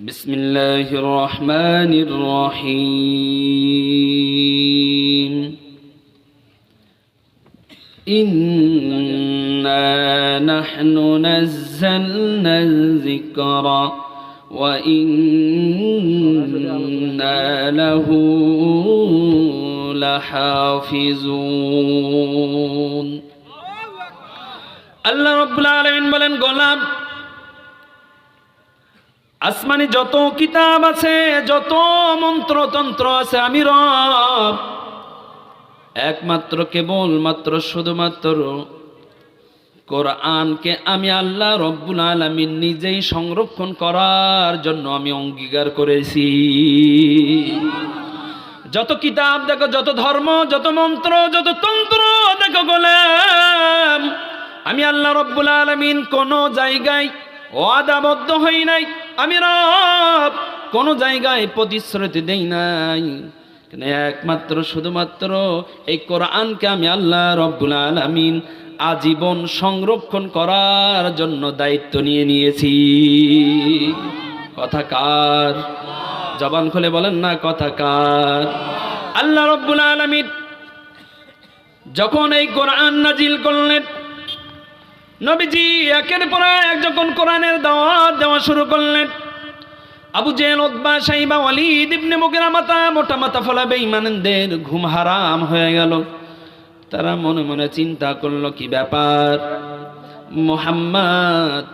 بسم الله الرحمن الرحيم إنا نحن نزلنا الذكر وإنا له لحافظون আল্লাহ রাব্বুল আলামিন বলেন, গোলাম, আসমানি যত কিতাব আছে, যত মন্ত্রতন্ত্র আছে, আমি রব একমাত্র কেবলমাত্র শুধুমাত্র কোরআনকে আমি আল্লাহ রব্বুল আলামিন নিজেই সংরক্ষণ করার জন্য আমি অঙ্গীকার করেছি। যত কিতাব দেখো, যত ধর্ম, যত মন্ত্র, যত তন্ত্র দেখো, গোলাম, আমি আল্লাহ রব্বুল আলামিন কোন জায়গায় ওয়াদাবদ্ধ হই নাই। আমি রব কোন জায়গায় প্রতিশ্রুতি দেই নাই, একমাত্র শুধুমাত্র এই কোরআনকে আমি আল্লাহ রব্বুল আলামিন আজীবন সংরক্ষণ করার জন্য দায়িত্ব নিয়ে নিয়েছি। কথা কার? জবান খুলে বলেন না, কথা কার? আল্লাহ রব্বুল আলামিন যখন এই কোরআন নাজিল করলেন, নবীজি একের পর এক যখন কোরআনের দাওয়াত দেওয়া শুরু করলেন, আবু জেহেল, উতবা, শাইবা, ওয়ালিদ ইবনে মুগিরা মোটা মাথা ফলা বেঈমানদের ঘুম হারাম হয়ে গেল। তারা মনে মনে চিন্তা করলো, কি ব্যাপার, মুহাম্মদ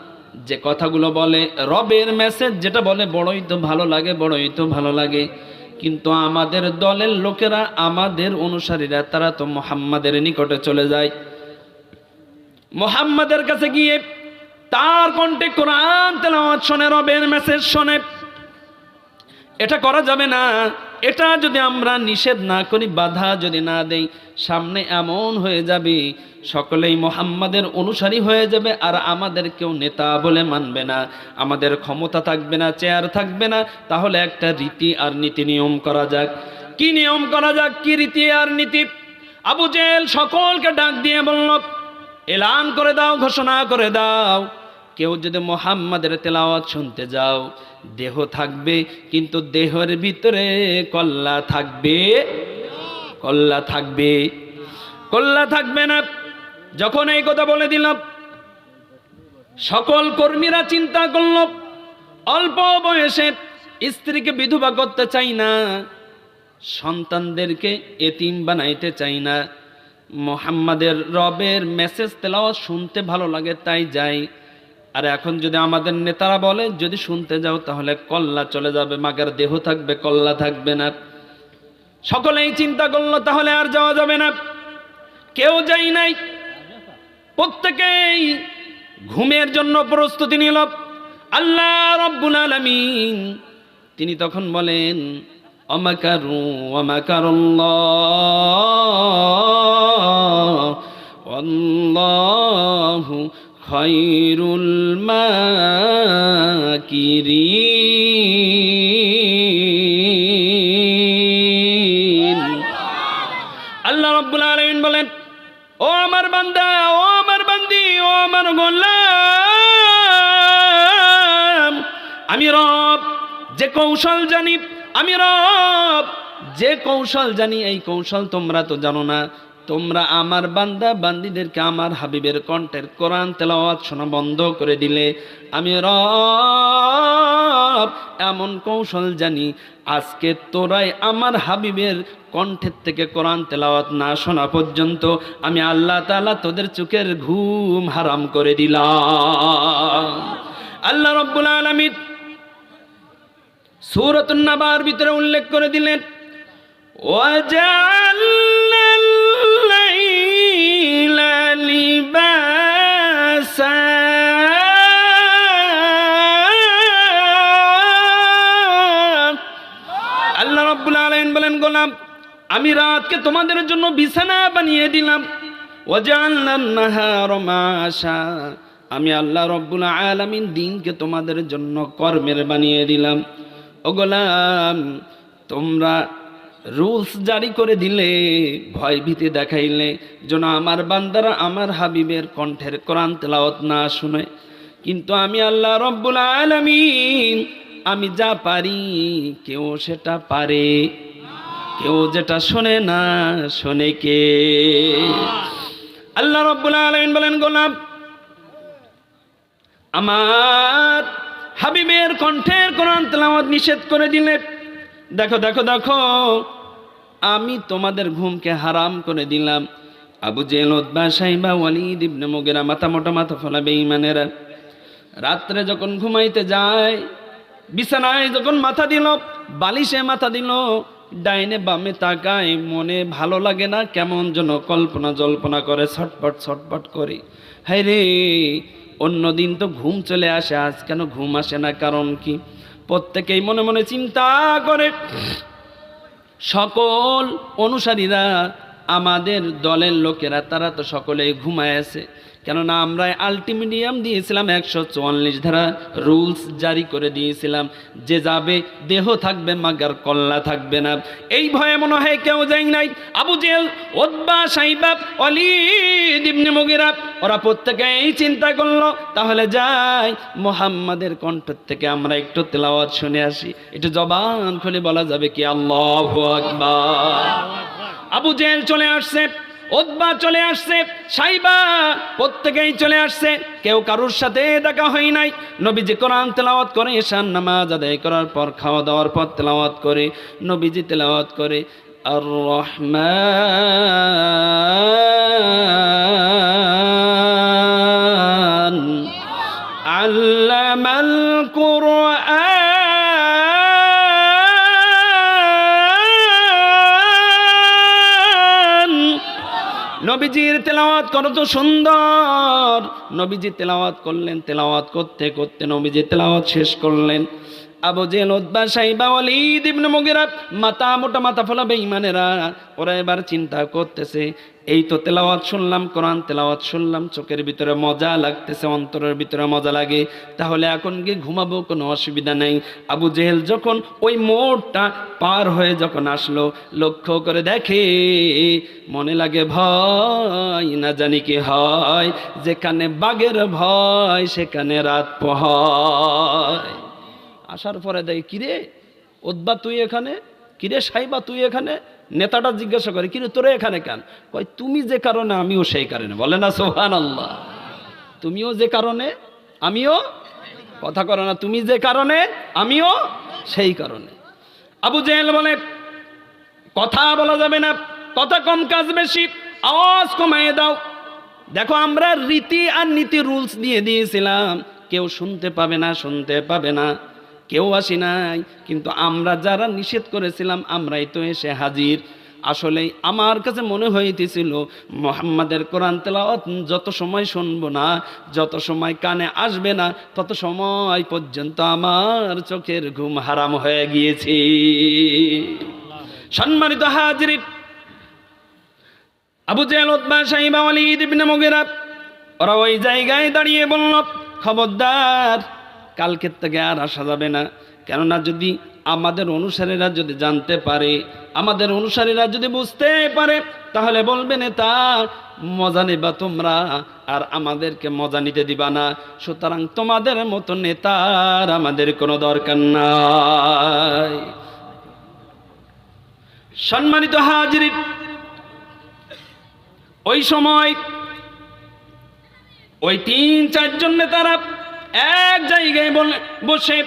যে কথাগুলো বলে, রবের মেসেজ যেটা বলে, বড়ই তো ভালো লাগে, বড়ই তো ভালো লাগে, কিন্তু আমাদের দলের লোকেরা, আমাদের অনুসারীরা, তারা তো মুহাম্মাদের নিকটে চলে যায়, মুহাম্মাদের কাছে গিয়ে তার কণ্ঠে কোরআন তেলাওয়াত শোনে, রবের মেসেজ শোনে। এটা করা যাবে না। এটা যদি আমরা নিষেধ না করি, বাধা যদি না দেই, সামনে এমন হয়ে যাবে সকলেই মুহাম্মাদের অনুসারী হয়ে যাবে, আর আমাদের কেউ নেতা বলে মানবে না, আমাদের ক্ষমতা থাকবে না, চেয়ার থাকবে না। তাহলে একটা রীতি আর নীতি নিয়ম করা যাক। কি নিয়ম করা যাক, কি রীতি আর নীতি? আবু জেহেল সকলকে ডাক দিয়ে বলল, এলান করে দাও, ঘোষণা করে দাও, কেউ যদি মুহাম্মাদের তেলাওয়াত শুনতে যাও, দেহ থাকবে, কিন্তু দেহের ভিতরে কল্লা থাকবে, কল্লা থাকবে, কল্লা থাকবে না। যখন এই কথা বলে দিলাম, সকল কর্মীরা চিন্তা করল, অল্প বয়সে স্ত্রীকে বিধবা করতে চাই না, সন্তানদেরকে এতিম বানাইতে চাই না, মুহাম্মাদের রবের মেসেজ তেলাওয়াত শুনতে ভালো লাগে তাই যাই। আর এখন যদি আমাদের নেতারা বলে যদি শুনতে যাও তাহলে কল্লা চলে যাবে, মাগার দেহ থাকবে, কল্লা থাকবে না। সকলেই চিন্তা করলো তাহলে আর যাওয়া যাবে না, কেউ যাই নাই। প্রত্যেকেই ঘুমের জন্য প্রস্তুতি নিল। আল্লাহ রব্বুল আলামিন তিনি তখন বলেন, অমাকারু ওয়ামাকারুল্লাহ ওয়াল্লাহু খায়রুল মাকিরিন। আল্লাহ রাব্বুল আলামিন বলেন, ও আমার বান্দা, ও আমার বান্দি, ও আমার গোলাম, আমি রব যে কৌশল জানি, আমি রব যে কৌশল জানি, এই কৌশল তোমরা তো জানো না। তোমরা আমার বান্দা বান্দিদেরকে আমার হাবিবের কণ্ঠের কোরআন তেলাওয়াত শোনা বন্ধ করে দিলে, আমি রব এমন কৌশল জানি, আজকে তোরাই আমার হাবিবের কণ্ঠের থেকে কোরআন তেলাওয়াত না শোনা পর্যন্ত আমি আল্লাহ তাআলা তোদের চোখের ঘুম হারাম করে দিলাম। আল্লাহ রাব্বুল আলামিন সূরাতুন নাবার ভিতরে উল্লেখ করে দিলেন, ওয়াজআলনাল লাইলা লিবাসা, আল্লাহ রাব্বুল আলামিন বলেন, গোলাম, আমি রাতকে তোমাদের জন্য বিছানা বানিয়ে দিলাম। ওয়াজআলনান নাহারা মাশা, আমি আল্লাহ রাব্বুল আলামিন দিনকে তোমাদের জন্য কর্মের বানিয়ে দিলাম। ও গোলাম, তোমরা রুলস জারি করে দিলে, ভয় ভীতি দেখাইলে যেন আমার বান্দারা আমার হাবিবের কণ্ঠের কোরআন তেলাওয়াত না শুনে, কিন্তু আমি আল্লাহ রব্বুল আলামিন আমি যা পারি কেউ সেটা পারে, কেউ যেটা শোনে না শোনে কে? আল্লাহ রাব্বুল আলামিন বলেন, গোলাম আমার হাবিবের কণ্ঠের কোরআন তেলাওয়াত নিষেধ করে দিলে, দেখো দেখো দেখো আমি তোমাদের ঘুমকে হারাম করে দিলাম। আবু জেহেল, উতবা, শাইবা, ওয়ালিদ ইবনে মুগিরা, মাথা মোটা মাথা ফোলা বেঈমানেরা রাত্রে যখন ঘুমাইতে যায়, বিছানায় যখন মাথা দিল, বালিশে মাথা দিল, ডাইনে বামে তাকায়, মনে ভালো লাগে না, কেমন যেন কল্পনা জল্পনা করে, ছটপট ছটপট করে। হায় রে, অন্যদিন তো ঘুম চলে আসে, আজ কেন ঘুম আসে না? কারণ কি? প্রত্যেকেই মনে মনে চিন্তা করে। সকল অনুসারীরা, আমাদের দলের লোকেরা, তারা তো সকলেই ঘুমায় আছে। কেননা আমরা আলটিমেটাম দিয়েছিলাম, 144 ধারা রুলস জারি করে দিয়েছিলাম, যে যাবে দেহ থাকবে মাগার কল্লা থাকবে না। এই ভয়ে মনে হয় কেউ যায় নাই। আবু জেহেল, উতবা, শাইবা, ওয়ালিদ ইবনে মুগিরা ওরা প্রত্যেকে এই চিন্তা করলো, তাহলে যাই মুহাম্মাদের কণ্ঠ থেকে আমরা একটু তেলাওয়াত শুনে আসি। একটু জবান খুলে বলা যাবে কি আল্লাহু আকবার? আবু জেহেল চলে আসছে, উতবা চলে আসছে, শাইবা প্রত্যেকেই চলে আসছে, কেউ কারোর সাথে দেখা হয় নাই। নবীজি কোরআন তেলাওয়াত করে, ঈশার নামাজ আদায় করার পর, খাওয়া দাওয়ার পর তেলাওয়াত করে, নবীজি তেলাওয়াত করে আর রহমান আল্লামাল কুরআন। নবীজির তেলাওয়াত কত সুন্দর! নবীজি তেলাওয়াত করলেন, তেলাওয়াত করতে করতে নবীজি তেলাওয়াত শেষ করলেন। আবু জেহেল, উতবা, শাইবা, ওয়ালিদ ইবনে মুগিরা, মাথা মোটা মাথা ফোলা বেঈমানেরা ওরা এবার চিন্তা করতেছে, এই তো তেলাওয়াত শুনলাম, কোরআন তেলাওয়াত শুনলাম, চোখের ভিতরে মজা লাগতেছে, অন্তরের ভিতরে মজা লাগে, তাহলে এখন গিয়ে ঘুমাবো, কোনো অসুবিধা নেই। আবু জেহেল যখন ওই মোড়টা পার হয়ে যখন আসলো, লক্ষ্য করে দেখে, মনে লাগে ভয়, না জানি কি হয়, যেখানে বাঘের ভয় সেখানে রাত পোহায়। আসার পরে দেখে, কিরে উতবা তুই এখানে, কিরে শাইবা তুই এখানে? নেতাটা জিজ্ঞাসা করে, কিরে তোরে এখানে কেন? কয়, তুমি যে কারণে আমিও সেই কারণে। বলে না সুবহানাল্লাহ? তুমিও যে কারণে আমিও, কথা করে না, তুমি যে কারণে আমিও সেই কারণে। আবু জেহেল বলে, কথা বলা যাবে না, কথা কম কাজ বেশি, আওয়াজ কমায় দাও। দেখো আমরা রীতি আর নীতি রুলস দিয়ে দিয়েছিলাম, কেউ শুনতে পাবে না, শুনতে পাবে না, কেউ আসি নাই, কিন্তু আমরা যারা নিষেধ করেছিলাম আমরাই তো এসে হাজির। আসলে আমার কাছে মনে হইতেছিল মুহাম্মাদের কোরআন তেলাওয়াত যত সময় শুনবো না, যত সময় কানে আসবে না, তত সময় পর্যন্ত আমার চোখের ঘুম হারাম হয়ে গিয়েছে। সম্মানিত হাজির, আবু জেহেল, উতবা, শাইবা, ওয়ালিদ ইবনে মুগিরা ওরা ওই জায়গায় দাঁড়িয়ে বলল, খবরদার, কালকের থেকে আর আসা যাবে না। কেননা যদি আমাদের অনুসারীরা যদি জানতে পারে, আমাদের অনুসারীরা যদি বুঝতে পারে, তাহলে বলবে নেতা মজা নেবা তোমরা, আর আমাদেরকে মজা নিতে দিবা না। সুতরাং তোমাদের মতো নেতার আমাদের কোনো দরকার নাই। সম্মানিত হাজির, ওই সময় ওই 3-4 জন নেতারা এক জায়গায় বসে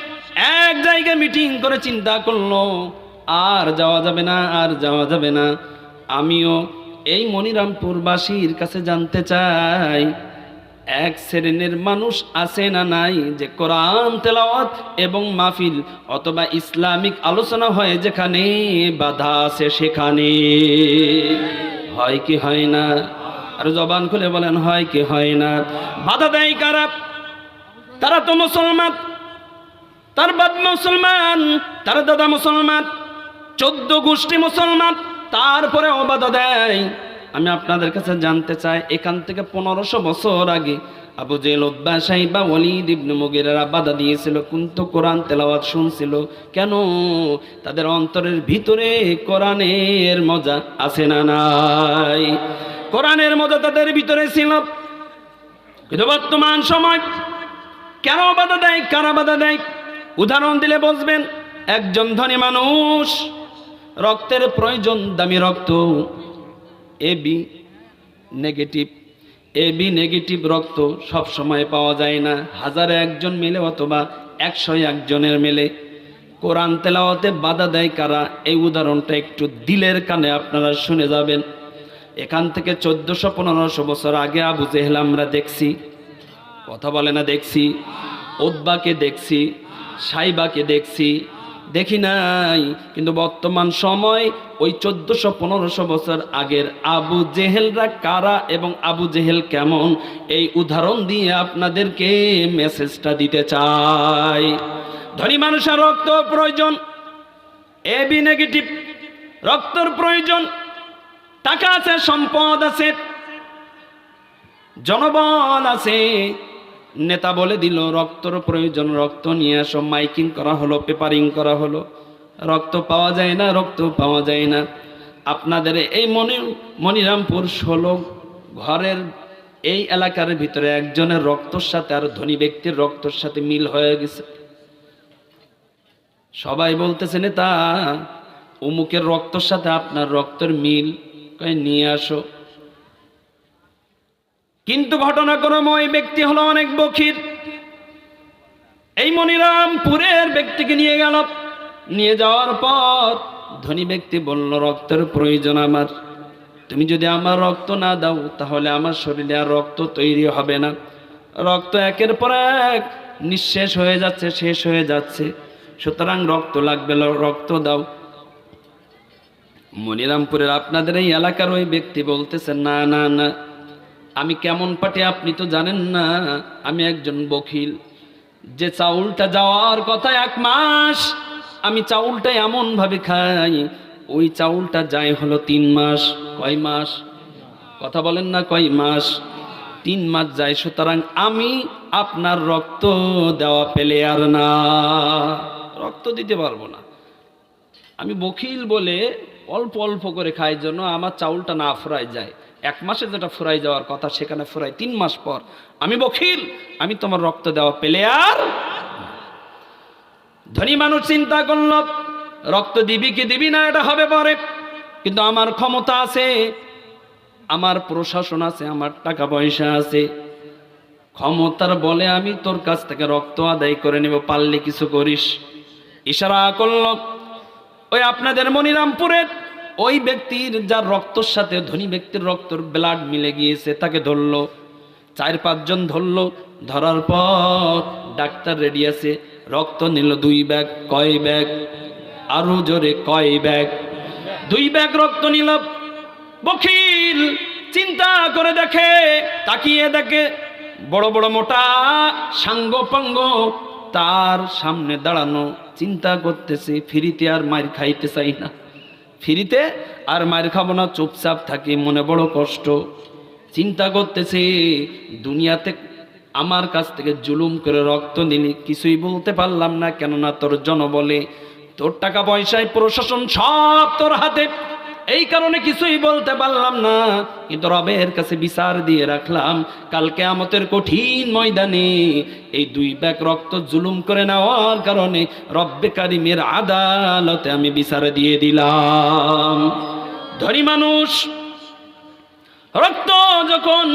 এক জায়গায় মিটিং করে চিন্তা করলো, আর যাওয়া যাবে না, আর যাওয়া যাবে না। আমিও এই মনিরামপুরবাসীর কাছে জানতে চাই, এক শ্রেণীর মানুষ আছে না নাই যে কোরআন তেলাওয়াত এবং মাহফিল অথবা ইসলামিক আলোচনা হয় যেখানে বাধা আছে সেখানে হয় কি হয় না? আর জবান খুলে বলেন, হয় কি হয় না? বাধা দেয় কারা? তারা তো মুসলমান, তার বাপ মুসলমান, তার দাদা মুসলমান, 14 গোষ্ঠী মুসলমান, তারপরে বাধা দেয়। আমি আপনাদের কাছে জানতে চাই, এখান থেকে 1500 বছর আগে আবু জেহেল, উতবা, শাইবা, ওয়ালিদ ইবনে মুগিরা বাধা দিয়েছিল, কিন্তু কোরআন তেলাওয়াত শুনছিল কেন? তাদের অন্তরের ভিতরে কোরআনের মজা আছে না নাই? কোরআনের মজা তাদের ভিতরে ছিল। কিন্তু বর্তমান সময় কেন বাধা দেয়? কারা বাধা দেয়? উদাহরণ দিলে বুঝবেন। একজন ধনী মানুষ, রক্তের প্রয়োজন, দামি রক্ত, এবি নেগেটিভ। এবি নেগেটিভ রক্ত সব সময় পাওয়া যায় না, হাজারে একজন মেলে অথবা 101 জনের মেলে। কোরআন তেলাওয়াতে বাধা দেয় কারা? এই উদাহরণটা একটু দিলের কানে আপনারা শুনে যাবেন। এখান থেকে 1400-1500 বছর আগে আবু জেহেল আমরা দেখছি, কথা বলে না দেখছি, উতবাকে দেখছি, সাইবাকে দেখছি, দেখি নাই। কিন্তু বর্তমান সময় ওই 1400-1500 বছর আগের আবু জেহেলরা কারা এবং আবু জেহেল কেমন, এই উদাহরণ দিয়ে আপনাদেরকে মেসেজটা দিতে চাই। ধনী মানুষের রক্ত প্রয়োজন, এবি নেগেটিভ রক্তর প্রয়োজন। টাকা আছে, সম্পদ আছে, জনবল আছে, নেতা বলে দিল রক্তর প্রয়োজন, রক্ত নিয়ে আসো, মাইকিং করা হলো, পেপারিং করা হলো, রক্ত পাওয়া যায় না, রক্ত পাওয়া যায় না। আপনাদের এই মনিরামপুর 16 ঘরের এই এলাকার ভিতরে একজনের রক্তর সাথে আর ধনী ব্যক্তির রক্তর সাথে মিল হয়ে গেছে। সবাই বলতেছে নেতা অমুকের রক্তর সাথে আপনার রক্তের মিল, নিয়ে আসো। কিন্তু ঘটনাক্রমে ওই ব্যক্তি হলো অনেক বখির। এই মনিরামপুরের ব্যক্তিকে নিয়ে গেল, নিয়ে যাওয়ার পর ধনী ব্যক্তি বলল রক্তের প্রয়োজন আমার, তুমি যদি আমার রক্ত না দাও তাহলে আমার শরীরে আর রক্ত তৈরি হবে না। রক্ত একের পর এক নিঃশেষ হয়ে যাচ্ছে, শেষ হয়ে যাচ্ছে, সুতরাং রক্ত লাগবে, রক্ত দাও। মনিরামপুরের আপনাদের এই এলাকার ওই ব্যক্তি বলতেছে না না না, আমি কেমন পাটি আপনি তো জানেন না, আমি একজন বখিল। যে চাউলটা যাওয়ার কথা 1 মাস, আমি চাউলটা এমন ভাবে খাই, ওই চাউলটা যায় হলো 3 মাস। কয় মাস? কথা বলেন না, কয় মাস? 3 মাস যায়। সুতরাং আমি আপনার রক্ত দেওয়া পেলে আর না, রক্ত দিতে পারবো না। আমি বখিল বলে অল্প অল্প করে খাই, জন্য আমার চাউলটা না ফুরাই যায়। 1 মাসে যেটা ফুরাই যাওয়ার কথা সেখানে ফুরাই 3 মাস পর। আমি বখিল, আমি তোমার রক্ত দেওয়া পেলে আর। ধনী মানুষ চিন্তা করল রক্ত দিবি কি দিবি না এটা হবে পরে, কিন্তু আমার ক্ষমতা আছে, আমার প্রশাসন আছে, আমার টাকা পয়সা আছে, ক্ষমতার বলে আমি তোর কাছ থেকে রক্ত আদায় করে নেব, পারলে কিছু করিস। ইশারা করল। ওই আপনাদের মনিরামপুরের ওই ব্যক্তির যার রক্তর সাথে ধনী ব্যক্তির রক্তর ব্লাড মিলে গিয়েছে তাকে ধরলো, 4-5 জন ধরলো। ধরার পর ডাক্তার রেডি আছে, রক্ত নিল 2 ব্যাগ। কয় ব্যাগ? আরো জোরে, কয় ব্যাগ? 2 ব্যাগ রক্ত নিল। বখিল চিন্তা করে দেখে, তাকিয়ে দেখে বড় বড় মোটা সাঙ্গপাঙ্গ তার সামনে দাঁড়ানো, চিন্তা করতেছে ফ্রিতে আর মার খাইতে চাই না, ফ্রিতে আর মার খাবো না, চুপচাপ থাকি, মনে বড় কষ্ট। চিন্তা করতেছে দুনিয়াতে আমার কাছ থেকে জুলুম করে রক্ত নিলি, কিছুই বলতে পারলাম না, কেননা তোর জনবলে, তোর টাকা পয়সায়, প্রশাসন সব তোর হাতে, এই কারণে কিছুই বলতে পারলাম না। কিন্তু রবের কাছে বিচার দিয়ে রাখলাম, কাল কিয়ামতের কঠিন ময়দানে এই 2 ব্যাগ রক্ত জুলুম করে নেওয়ার কারণে রব্বে কারিমের আদালতে আমি বিচার দিয়ে দিলাম। ধনী মানুষ রক্ত যখন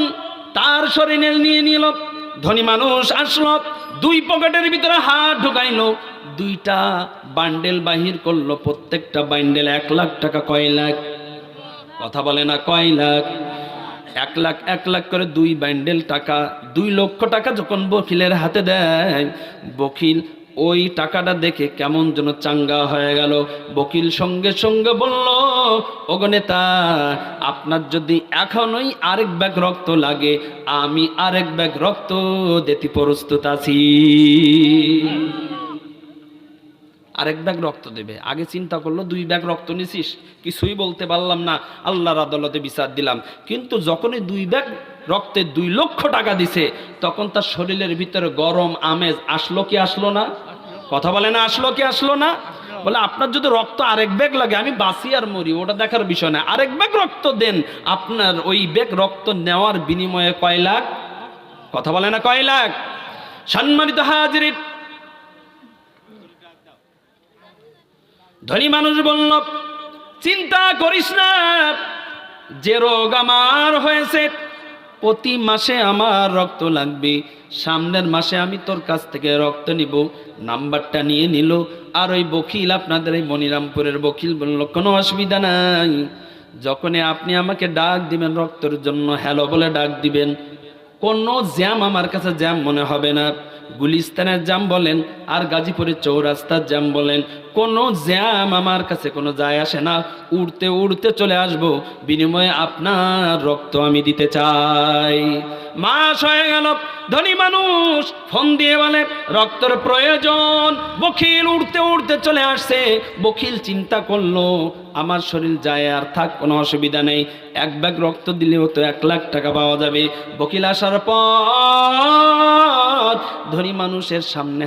তার শরীরে নিয়ে নিল, ধনী মানুষ আসলো, 2 পকেটের ভিতরে হাত ঢুকাইলো, 2টা বান্ডেল বাহির করলো, প্রত্যেকটা বান্ডেল 1 লাখ টাকা। কয় লাখ? কথা বলে না, কয় লাখ? 1 লাখ 1 লাখ করে 2 বান্ডেল টাকা, 2 লক্ষ টাকা যখন বকিলের হাতে দেয়, বকিল ওই টাকাটা দেখে কেমন যেন চাঙ্গা হয়ে গেল। বকিল সঙ্গে সঙ্গে বলল, ওগো নেতা, আপনার যদি এখনই আরেক ব্যাগ রক্ত লাগে, আমি আরেক ব্যাগ রক্ত দিতে প্রস্তুত আছি। আরেক ব্যাগ রক্ত দেবে। আগে চিন্তা করলো 2 ব্যাগ রক্ত নিছিস, কিছুই বলতে পারলাম না, আল্লাহর আদালতে বিচার দিলাম। কিন্তু যখনই 2 ব্যাগ রক্তে 2 লক্ষ টাকা দিছে, তখন তার শরীরের ভিতরে গরম আমেজ আসলো কি আসলো না? কথা বলে না, আসলো কি আসলো না? বলে আপনার যদি রক্ত আরেক ব্যাগ লাগে, আমি বাঁচি আর মরি ওটা দেখার বিষয় না, আরেক ব্যাগ রক্ত দেন। আপনার ওই ব্যাগ রক্ত নেওয়ার বিনিময়ে কয় লাখ? কথা বলে না, কয় লাখ? সম্মানিত হাজিরিন, ধনী মানুষ বলল, চিন্তা করিস না, যে রোগ আমার হয়েছে প্রতি মাসে আমার রক্ত লাগবে, সামনের মাসে আমি তোর কাছ থেকে রক্ত নিব। নাম্বারটা নিয়ে নিল। আর ওই বকিল, আপনাদের এই মনিরামপুরের বকিল বলল, কোনো অসুবিধা নাই, যখনই আপনি আমাকে ডাক দিবেন রক্তের জন্য, হ্যালো বলে ডাক দিবেন, কোনো জ্যাম আমার কাছে জ্যাম মনে হবে না। গুলিস্তানের জ্যাম বলেন আর গাজীপুরের চৌরাস্তার জ্যাম বলেন, কোনো জ্যাম আমার কাছে কোনো যায় আসে না। উড়তে উড়তে চলে আসবো, বিনিময়ে আপনার রক্ত আমি দিতে চাই। মাস হয়ে গেল, ধনী মানুষ ফোন দিয়ে বলে রক্তের প্রয়োজন। বকিল উড়তে উড়তে চলে আসছে। বকিল চিন্তা করলো, আমার শরীর যায় আর থাক, কোনো অসুবিধা নেই, এক ব্যাগ রক্ত দিলেও তো 1 লাখ টাকা পাওয়া যাবে। বকিল আসার পর ধনী মানুষের সামনে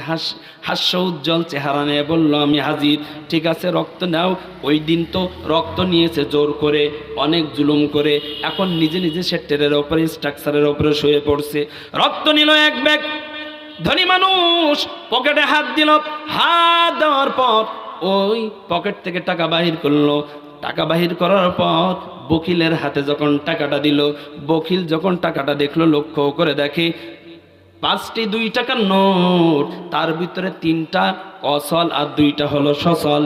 হাস্য উজ্জ্বল চেহারা নিয়ে বলল, আমি হাজির, ঠিক আছে রক্ত নাও। ওই দিন তো রক্ত নিয়েছে জোর করে, অনেক জুলুম করে, এখন নিজে নিজে সে টেরের ওপরে, স্ট্রাকচারের ওপরে শুয়ে পড়ছে। রক্ত নিল 1 ব্যাগ। ধনী মানুষ পকেটে হাত দিল, হাত দেওয়ার পর ওই পকেট থেকে টাকা বাহির করলো। টাকা বাহির করার পর বকিলের হাতে যখন টাকাটা দিল, বকিল যখন টাকাটা দেখলো, লক্ষ্য করে দেখে 5টি 2 টাকার নোট, তার ভিতরে 3টা অসল আর 2টা হলো সচল।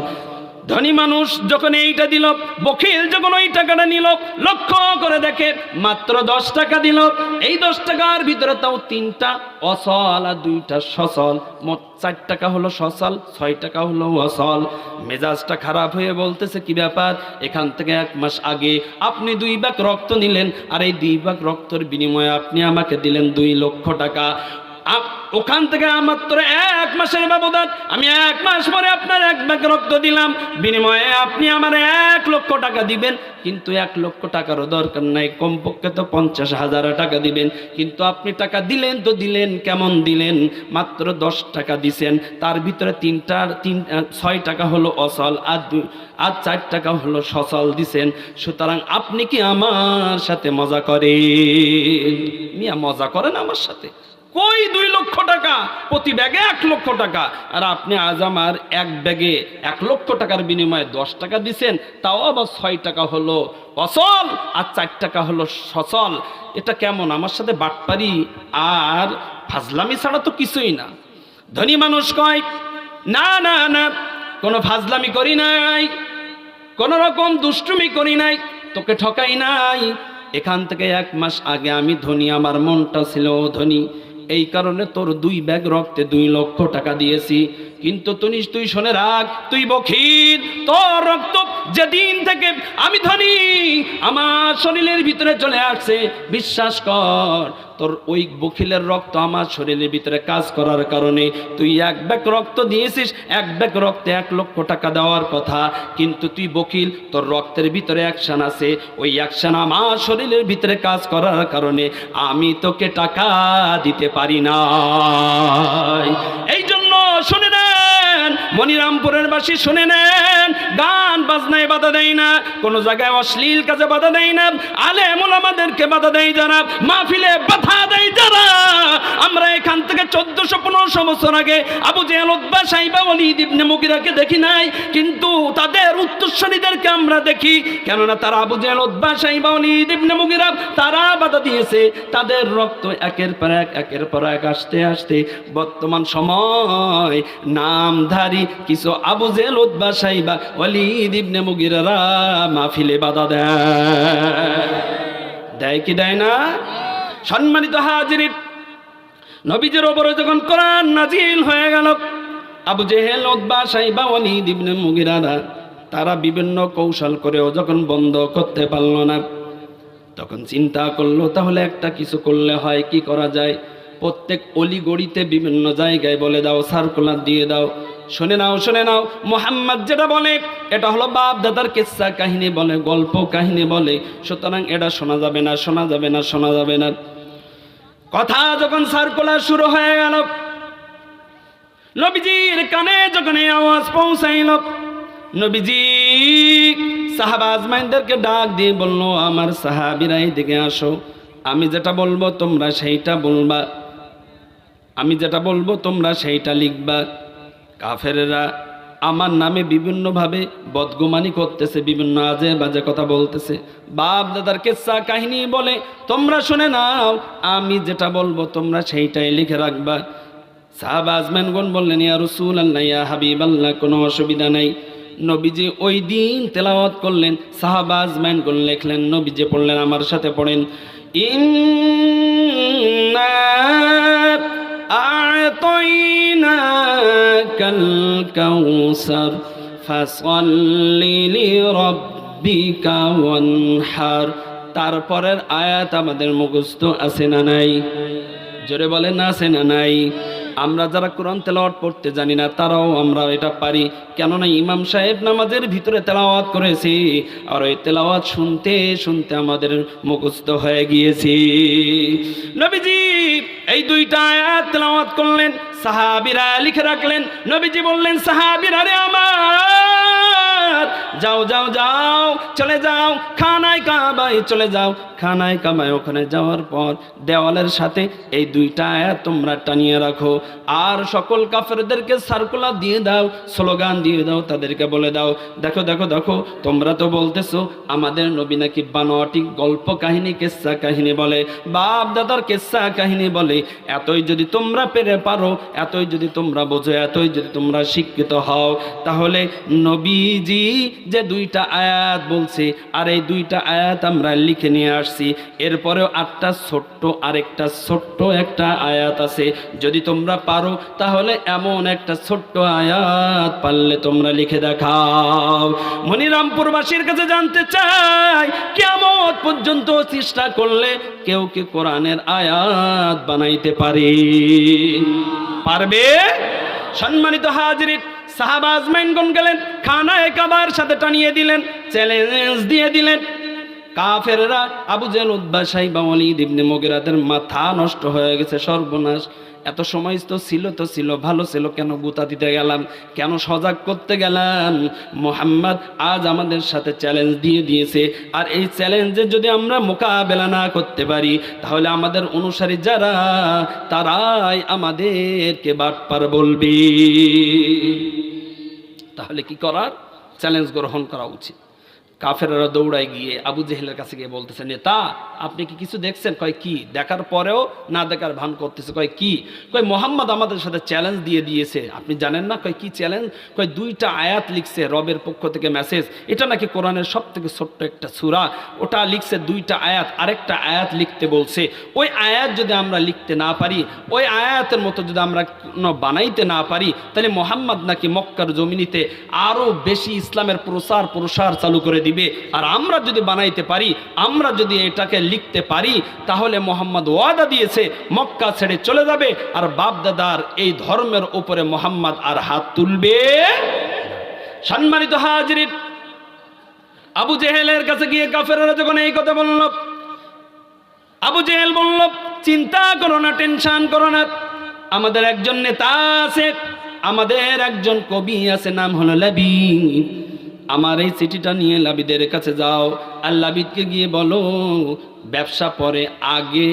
ধনী মানুষ যখন এইটা দিল, বকিল যখন ওই টাকাটা নিল, লক্ষ্য করে দেখে মাত্র 10 টাকা দিল। এই 10 টাকার ভিতরে তাও 3টা অসল আর 2টা সচল, মোট 4 টাকা হলো সচল, 6 টাকা হলো অসল। মেজাজটা খারাপ হয়ে বলতেছে, কি ব্যাপার, এখান থেকে 1 মাস আগে আপনি 2 ব্যাগ রক্ত নিলেন, আর এই 2 ব্যাগ রক্তের বিনিময়ে আপনি আমাকে দিলেন 2 লক্ষ টাকা। ওখান থেকে মাত্র 1 মাসের ব্যবধান, আমি 1 মাস পরে আপনার 1 ব্যাগ রক্ত দিলাম, বিনিময়ে আপনি আমার 1 লক্ষ টাকা দিবেন। কিন্তু 1 লক্ষ টাকারও দরকার নাই, কমপক্ষে তো 50,000 টাকা দিবেন। কিন্তু আপনি টাকা দিলেন তো দিলেন, কেমন দিলেন, মাত্র 10 টাকা দিছেন, তার ভিতরে 6 টাকা হলো অসল আর 4 টাকা হলো সচল দিছেন। সুতরাং আপনি কি আমার সাথে মজা করেন? মিয়া মজা করেন আমার সাথে? কই 2 লক্ষ টাকা, প্রতি ব্যাগে 1 লক্ষ টাকা, আর আপনি আজ আমার 1 ব্যাগে 1 লক্ষ টাকার বিনিময়ে 10 টাকা দিছেন, তাও আবার 6 টাকা হলো অসল আর 4 টাকা হলো সচল। এটা কেমন? আমার সাথে বাটপারি আর ফাজলামি ছাড়া তো কিছুই না। ধনী মানুষ কয়, না না না, কোনো ফাজলামি করি নাই, কোনো রকম দুষ্টুমি করি নাই, তোকে ঠকাই নাই। এখান থেকে 1 মাস আগে আমি ধনী, আমার মনটা ছিল ধনী, এই কারণে তোর 2 ব্যাগ রক্তে 2 লক্ষ টাকা দিয়েছি। কিন্তু তুই শুনে রাখ, তুই বকিল, তোর রক্ত যেদিন থেকে আমি ধনী আমার শরীরের ভিতরে চলে আসছে, বিশ্বাস কর, তোর ওই বকিলের রক্ত আমার শরীরের ভিতরে কাজ করার কারণে তুই 1 ব্যাগ রক্ত দিয়েছিস। 1 ব্যাগ রক্তে 1 লক্ষ টাকা দেওয়ার কথা, কিন্তু তুই বকিল, তোর রক্তের ভিতরে অ্যাকশন আছে, ওই অ্যাকশন আমার শরীরের ভিতরে কাজ করার কারণে আমি তোকে টাকা দিতে পারি না। এই জন্য শুনে নেন, মনিরামপুরের বাসী শুনে নেন, গান বাজনায় বাধা দেয় না, কোনো জায়গায় অশ্লীল কাজে বাধা দেয় না, আলেম ওলামাদেরকে বাধা দেয় যারা, মাহফিলে বাধা দেয় যারা। আমরা এখান থেকে 1400-1500 বছর আগে আবু জেহেল, উতবা, সাইবা, ওয়ালিদ ইবনে মুগিরাকে দেখি নাই, কিন্তু তাদের উত্তরসূরিদেরকে আমরা দেখি। কেননা তারা আবু জেহেল, উতবা, সাইবা, ওয়ালিদ ইবনে মুগিরা, তারা বাধা দিয়েছে, তাদের রক্ত একের পর এক আসতে আসতে বর্তমান সময় নামধারী কিছু আবু জেহেল, উতবা, সাইবা, ওয়ালিদ ইবনে মুগিরারা মাহফিলে বাধা দেয় কি দেয় না? সম্মানিত হাজিরিন, নবীজির উপরে যখন কোরআন নাজিল হয়ে গেল, আবু জেহেল, উতবা, সাইবা, ওয়ালিদ ইবনে মুগিরারা তারা বিভিন্ন কৌশল করেও যখন বন্ধ করতে পারল না, তখন চিন্তা করলো তাহলে একটা কিছু করলে হয়। কি করা যায়? প্রত্যেক অলিগড়িতে বিভিন্ন জায়গায় বলে দাও, সার্কুলার দিয়ে দাও, শুনে নাও, মুহাম্মদ যেটা বলে এটা হলো বাপ দাদার কিচ্ছা কাহিনী বলে, গল্প কাহিনী বলে, সুতরাং এটা শোনা যাবে না। কথা যখন সার্কুলার শুরু হয়ে গেল, নবীজির কানে যখন এই আওয়াজ পৌঁছাইল, নবীজি সাহাবা আজমাইনদেরকে ডাক দিয়ে বলল, আমার সাহাবীরা এদিকে আসো, আমি যেটা বলবো তোমরা সেইটা বলবা, আমি যেটা বলবো তোমরা সেইটা লিখবা। কাফেররা আমার নামে বিভিন্নভাবে বদগুমানি করতেছে, বিভিন্ন আজে বাজে কথা বলতেছে, বাপ দাদার কিস্সা কাহিনী বলে। তোমরা শুনে নাও, আমি যেটা বলবো তোমরা সেইটাই লিখে রাখবা। সাহাবা আজমাইনগণ বললেন, ইয়া রাসূলুল্লাহ, ইয়া হাবিবাল্লাহ, কোনো অসুবিধা নাই। নবীজি ওই দিন তেলাওয়াত করলেন, সাহাবা আজমাইনগণ লিখলেন, নবীজি পড়লেন, আমার সাথে পড়েন, ইন্না আ'তাইনাকাল কাউসার ফাসাল্লি লিরাব্বিকা ওয়ানহার। তারপরের আয়াত আমাদের মুখস্থ আছে না নাই? জোরে বলেন, না আছে না নাই? আমরা যারা কোরআন তেলাওয়াত পড়তে জানি না তারাও আমরা এটা পারি, কেননা ইমাম সাহেব নামাজের ভিতরে তেলাওয়াত করেছি, আর ওই তেলাওয়াত শুনতে শুনতে আমাদের মুখস্থ হয়ে গিয়েছে। নবীজি এই দুইটা আয়াত তেলাওয়াত করলেন, সাহাবীরা লিখে রাখলেন। নবীজি বললেন, সাহাবীরা রে আমার, যাও যাও যাও, চলে যাও খানায় কাবায়, চলে যাও খানায় কাবায়। ওখানে যাওয়ার পর দেওয়ালের সাথে এই দুইটা আয়াত তোমরা টানিয়ে রাখো, আর সকল কাফেরদেরকে সার্কুলার দিয়ে দাও, স্লোগান দিয়ে দাও, তাদেরকে বলে দাও, দেখো দেখো দেখো, তোমরা তো বলতেছো আমাদের নবী নাকি বানোয়াটি গল্প কাহিনী কিস্সা কাহিনী বলে, বাপ দাদার কিস্সা কাহিনী বলে। এতই যদি তোমরা পেরে পারো, এতই যদি তোমরা বোঝো, এতই যদি তোমরা শিক্ষিত হও, তাহলে নবীজি যে দুইটা আয়াত বলছে, আর এই দুইটা আয়াত আমরা লিখে নিয়ে আসছি, এরপরেও আরেকটা ছোট্ট একটা আয়াত আছে। যদি তোমরা পারো তাহলে এমন একটা ছোট্ট আয়াত পারলে তোমরা লিখে দেখাও। মনিরামপুরবাসীর কাছে জানতে চাই, কিয়ামত পর্যন্ত চেষ্টা করলে কেউ কি কোরআনের আয়াত বানাইতে পারবে? সম্মানিত হাজিরিন, সাহাবা আজমাইনগণ গেলেন, খানায়ে কাবার সাথে টানিয়ে দিলেন, চ্যালেঞ্জ দিয়ে দিলেন। কাফেররা আবু জেহেল, উতবা, শাইবা, ওয়ালিদ ইবনে মুগিরাদের মাথা নষ্ট হয়ে গেছে, সর্বনাশ। এত সময় তো ছিল ভালো ছিল, কেন গুতা দিতে গেলাম, কেন সজাগ করতে গেলাম? মুহাম্মদ আজ আমাদের সাথে চ্যালেঞ্জ দিয়ে দিয়েছে, আর এই চ্যালেঞ্জে যদি আমরা মোকাবেলা না করতে পারি, তাহলে আমাদের অনুসারী যারা, তারাই আমাদেরকে বাটপার বলবে। তাহলে কি করার? চ্যালেঞ্জ গ্রহণ করা উচিত। কাফেররা দৌড়ায় গিয়ে আবু জেহেলের কাছে গিয়ে বলতেছে, নেতা আপনি কি কিছু দেখছেন? কয় কি? দেখার পরেও না দেখার ভান করতেছে। কয় কি? কয় মোহাম্মদ আমাদের সাথে চ্যালেঞ্জ দিয়ে দিয়েছে, আপনি জানেন না? কয় কি চ্যালেঞ্জ? কয় দুইটা আয়াত লিখছে রবের পক্ষ থেকে মেসেজ, এটা নাকি কোরআনের সব থেকে ছোট্ট একটা সূরা, ওটা লিখছে দুইটা আয়াত, আরেকটা আয়াত লিখতে বলছে। ওই আয়াত যদি আমরা লিখতে না পারি, ওই আয়াতের মতো যদি আমরা বানাইতে না পারি, তাহলে মোহাম্মদ নাকি মক্কার জমিনিতে আরো বেশি ইসলামের প্রসার চালু করে দিবে। আর আমরা যদি বানাইতে পারি, আমরা যদি এটাকে লিখতে পারি, তাহলে মোহাম্মদ ওয়াদা দিয়েছে মক্কা ছেড়ে চলে যাবে, আর বাপ দাদার এই ধর্মের উপরে মোহাম্মদ আর হাত তুলবে। সম্মানিত হাজিরিন, আবু জেহেলের কাছে গিয়ে কাফেররা যখন এই কথা বলল, আবু জেহেল বলল, চিন্তা করো না, টেনশন করো না, আমাদের একজন নেতা আছে, আমাদের একজন কবি আছে, নাম হলো লাবিদ। আমার এই চিঠিটা নিয়ে লাবিদের কাছে যাও, আর লাবিদকে গিয়ে বলো ব্যবসা পরে, আগে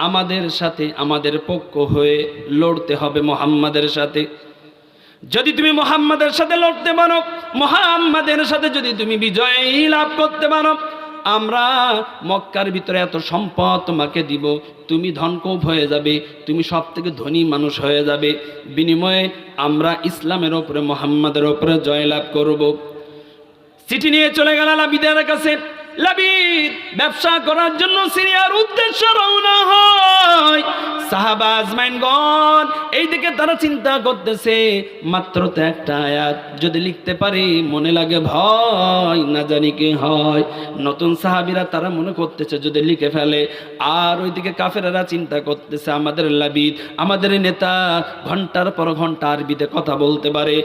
আমাদের সাথে, আমাদের পক্ষ হয়ে লড়তে হবে মুহাম্মাদের সাথে। যদি তুমি মুহাম্মাদের সাথে লড়তে পারো, মুহাম্মাদের সাথে যদি তুমি বিজয় লাভ করতে পারো, আমরা মক্কার ভিতরে এত সম্পদ তোমাকে দিব, তুমি ধনকুব হয়ে যাবে, তুমি সব থেকে ধনী মানুষ হয়ে যাবে, বিনিময়ে আমরা ইসলামের ওপরে, মুহাম্মাদের ওপরে জয়লাভ করব। চিঠি নিয়ে চলে গেল লাবিদের কাছে। লাবিদ ব্যবসা করার জন্য সিরিয়ার উদ্দেশ্য রওনা হয়। সাহাবা আজমাইনগণ এইদিকে তারা চিন্তা করতেছে, মাত্র তো একটা আয়াত, যদি লিখতে পারি মনে লাগে ভয়, না জানি কি হয়। নতুন সাহাবীরা তারা মনে করতেছে যদি লিখে ফেলে, আর ওইদিকে কাফেররা চিন্তা করতেছে আমাদের লাবিদ, আমাদের নেতা ঘন্টার পর ঘন্টা আরবিতে কথা বলতে পারে,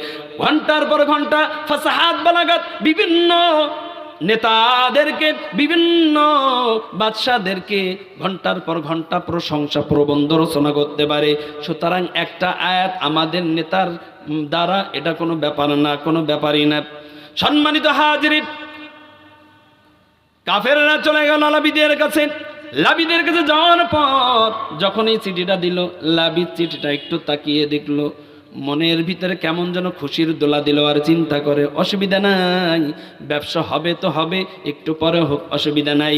ঘন্টার পর ঘন্টা ফাসাহাত বালাগাত, বিভিন্ন নেতাদেরকে, বিভিন্ন বাদশাদেরকে ঘন্টার পর ঘন্টা প্রশংসা প্রবন্ধ রচনা করতে পারে। সুতরাং একটা আয়াত আমাদের নেতার দ্বারা এটা কোনো ব্যাপার না, কোনো ব্যাপারই না। সম্মানিত হাজিরিন, কাফেররা চলে গেল লাবিদের কাছে। লাবিদের কাছে যাওয়ার পর যখন এই চিঠিটা দিল, লাবিদ চিঠিটা একটু তাকিয়ে দেখলো, মনের ভিতরে কেমন যেন খুশির দোলা দিল, আর চিন্তা করে অসুবিধা নাই, ব্যবসা হবে তো হবে, একটু পরে হোক, অসুবিধা নাই।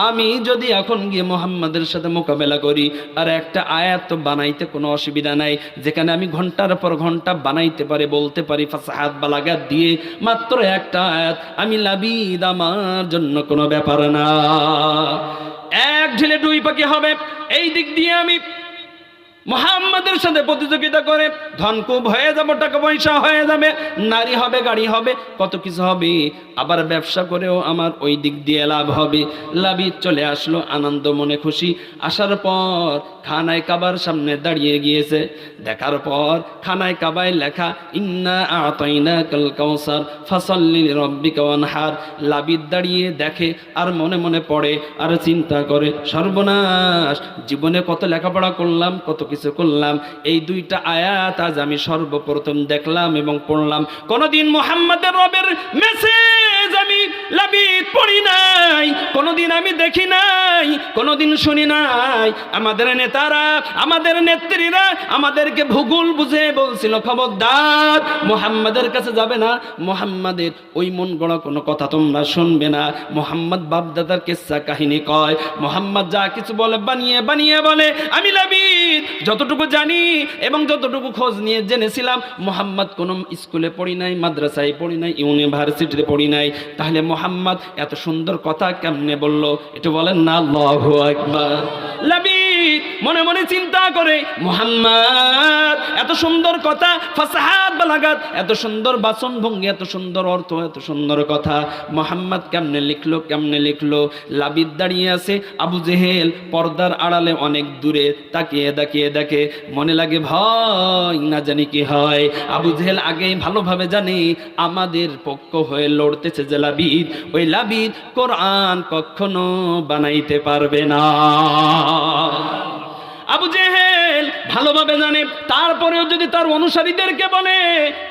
আমি যদি এখন গিয়ে মুহাম্মাদের সাথে মোকাবেলা করি, আর একটা আয়াত তো বানাইতে কোনো অসুবিধা নাই, যেখানে আমি ঘন্টার পর ঘন্টা বানাইতে পারি, বলতে পারি ফাসাহাত বালাগাত দিয়ে, মাত্র একটা আয়াত, আমি লাবিদ, আমার জন্য কোনো ব্যাপার না। এক ঢিলে দুই পাখি হবে। এই দিক দিয়ে আমি মুহাম্মাদের সাথে প্রতিযোগিতা করে ধন খুব হয়ে যাব, টাকা পয়সা হয়ে যাবে, নারী হবে, গাড়ি হবে, কত কিছু হবে, আবার ব্যবসা করেও আমার ওই দিক দিয়ে লাভ হবে। লাবিদ চলে আসলো আনন্দ মনে খুশি। আসার পর খানায় কাবার সামনে দাঁড়িয়ে গিয়েছে। দেখার পর খানায় কাবায় লেখা ইন্না আতাইনাকাল কাউসার ফাসাল্লি লিরাব্বিকা ওয়ানহার। লাবিদ দাঁড়িয়ে দেখে আর মনে মনে পড়ে আর চিন্তা করে, সর্বনাশ, জীবনে কত লেখাপড়া করলাম, কত কিছু করলাম, এই দুইটা আয়াত আজ আমি সর্বপ্রথম দেখলাম এবং পড়লাম। কোনদিন মুহাম্মাদের রবের মেসেজ আমি লাবিদ পড়ি নাই, কোনদিন আমি দেখি নাই, কোনদিন শুনি নাই। আমাদের নেতারা, আমাদের নেত্রীরা আমাদেরকে ভূগোল বুঝে বলছিল, খবরদার মুহাম্মাদের কাছে যাবে না, মুহাম্মাদের ওই মন গড়া কোনো কথা তোমরা শুনবে না। মুহাম্মদ বাপদাদার কিস্সা কাহিনী কয়, মুহাম্মদ যা কিছু বলে বানিয়ে বানিয়ে বলে। আমি লাবিদ যতটুকু জানি এবং যতটুকু খোঁজ নিয়ে জেনেছিলাম, মুহাম্মদ কোনো স্কুলে পড়ি নাই, মাদ্রাসায় পড়ি নাই, ইউনিভার্সিটিতে পড়ি নাই। তাহলে মুহাম্মদ এত সুন্দর কথা কেমনে বলল? এটা বলেন না আল্লাহু আকবার। লাবিদ মনে মনে চিন্তা করে, মুহাম্মদ এত সুন্দর কথা, ফাসাহাত বালাগাত, এত সুন্দর বাচন ভঙ্গি, এত সুন্দর অর্থ, এত সুন্দর কথা, মুহাম্মদ কেমনে লিখলো, কেমনে লিখলো? লাবিদ দাঁড়িয়ে আছে, আবু জেহেল পর্দার আড়ালে অনেক দূরে তাকিয়ে তাকিয়ে দেখে, মনে লাগে ভয়, না জানি কি হয়। আবু জেহেল আগেই ভালোভাবে জানে আমাদের পক্ষ হয়ে লড়তেছে যে লাবিদ, ওই লাবিদ কোরআন কখনো বানাইতে পারবে না। আবু জেহেল ভালোভাবে জানে, তারপরেও যদি তার অনুসারীদেরকে বলে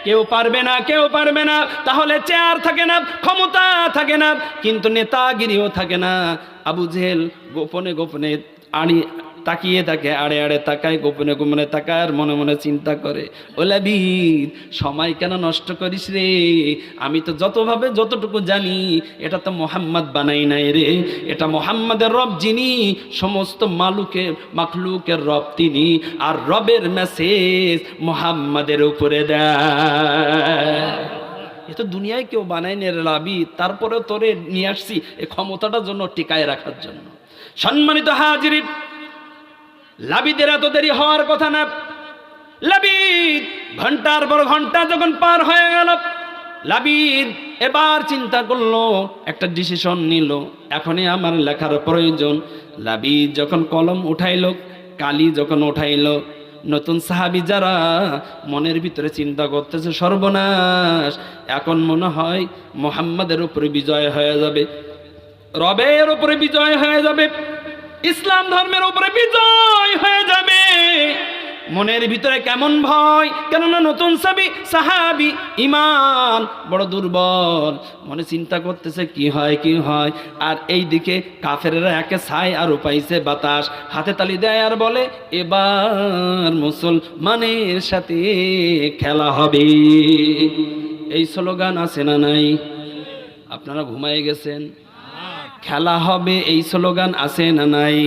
কেউ পারবে না, কেউ পারবে না, তাহলে চেয়ার থাকে না, ক্ষমতা থাকে না, কিন্তু নেতাগিরিও থাকে না। আবু জেহেল গোপনে গোপনে তাকিয়ে থাকে, আড়ে আড়ে তাকায়, গোপনে গোপনে তাকায়, আর মনে মনে চিন্তা করে, ও লাবিদ, সময় কেন নষ্ট করিস রে? আমি তো যতভাবে যতটুকু জানি, এটা তো মুহাম্মদ বানাই নাই রে, এটা মুহাম্মাদের রব যিনি, সমস্ত মাখলুকের রব তিনি, আর রবের মেসেজ মুহাম্মাদের উপরে দেয়। এ তো দুনিয়ায় কেউ বানায় নে রে লাবিদ, তারপরে তোরে নিয়ে আসছি এই ক্ষমতাটার জন্য, টিকায় রাখার জন্য। সম্মানিত হাজিরিন, লাবিদের এত দেরি হওয়ার কথা না। লাবিদ ঘন্টার পর ঘন্টা যখন পার হয়ে গেল, লাবিদ এবার চিন্তা করলো, একটা ডিসিশন নিল, এখনই আমার লেখার প্রয়োজন। লাবিদ যখন কলম উঠাইলো, কালি যখন উঠাইলো, নতুন সাহাবী যারা মনের ভিতরে চিন্তা করতেছে, সর্বনাশ, এখন মনে হয় মুহাম্মাদের উপরে বিজয় হয়ে যাবে, রবের উপরে বিজয় হয়ে যাবে, ইসলাম ধর্মের উপরে বিজয় হয়ে যাবে। মনের ভিতরে কেমন ভয়, কেননা নতুন সাহাবী, ইমান বড় দুর্বল, মনে চিন্তা করতেছে কি হয় কি হয়। আর এই দিকে কাফেররা একে ছাই আর উপাইছে বাতাস, হাতে তালি দেয় আর বলে, এবার মুসলমানের সাথে খেলা হবে। এই স্লোগান আছে না নাই? আপনারা ঘুমায় গেছেন? খেলা হবে এই স্লোগান আছে না নাই?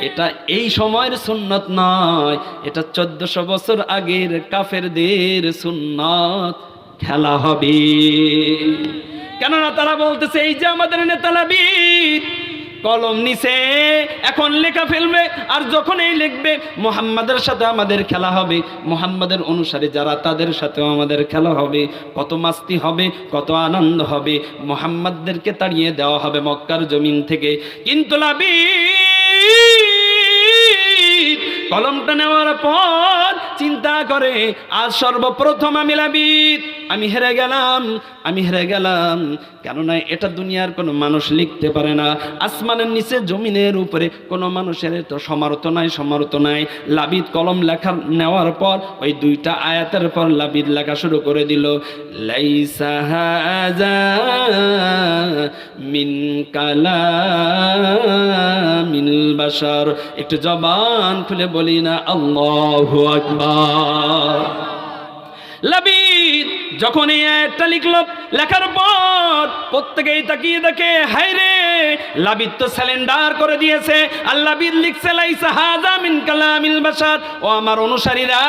এটা এই সময়ের সুন্নত নয়, এটা 1400 বছর আগের কাফেরদের সুন্নত। খেলা হবে, কেননা তারা বলতেছে, এই যে আমাদের নেতা লাবিদ কলম নিছে, এখন লেখা ফেলবে, আর যখন এই লিখবে মুহাম্মাদের সাথে আমাদের খেলা হবে, মুহাম্মাদের অনুসারী যারা তাদের সাথেও আমাদের খেলা হবে, কত মাস্তি হবে, কত আনন্দ হবে, মুহাম্মাদদেরকে তাড়িয়ে দেওয়া হবে মক্কার জমিন থেকে। কিন্তু লাবিদ কলমটা নেওয়ার পর চিন্তা করে, আজ সর্বপ্রথম আমি লাবিদ, আমি হেরে গেলাম, আমি হেরে গেলাম। কেননা এটা দুনিয়ার কোনো মানুষ লিখতে পারে না, আসমানের নিচে জমিনের উপরে কোনো মানুষের তো সমর্থ নাই। লাবিদ কলম লেখা নেওয়ার পর ওই দুইটা আয়াতের পর লাবিদ লেখা শুরু করে দিল, লাইসা হাযা মিন কালামিল বাশার। একটু জবান খুলে বলি না আল্লাহু আকবার। যখন এই আয়াতটা লিখলো, লেখার পর প্রত্যেকেই তাকিয়ে দেখে, হায় রে, লাবিদ তো স্যালেন্ডার করে দিয়েছে। আল্লাহ বিদ লিখছে, লাইসা হাযা মিন কালামিল বাশার। ও আমার অনুসারীরা,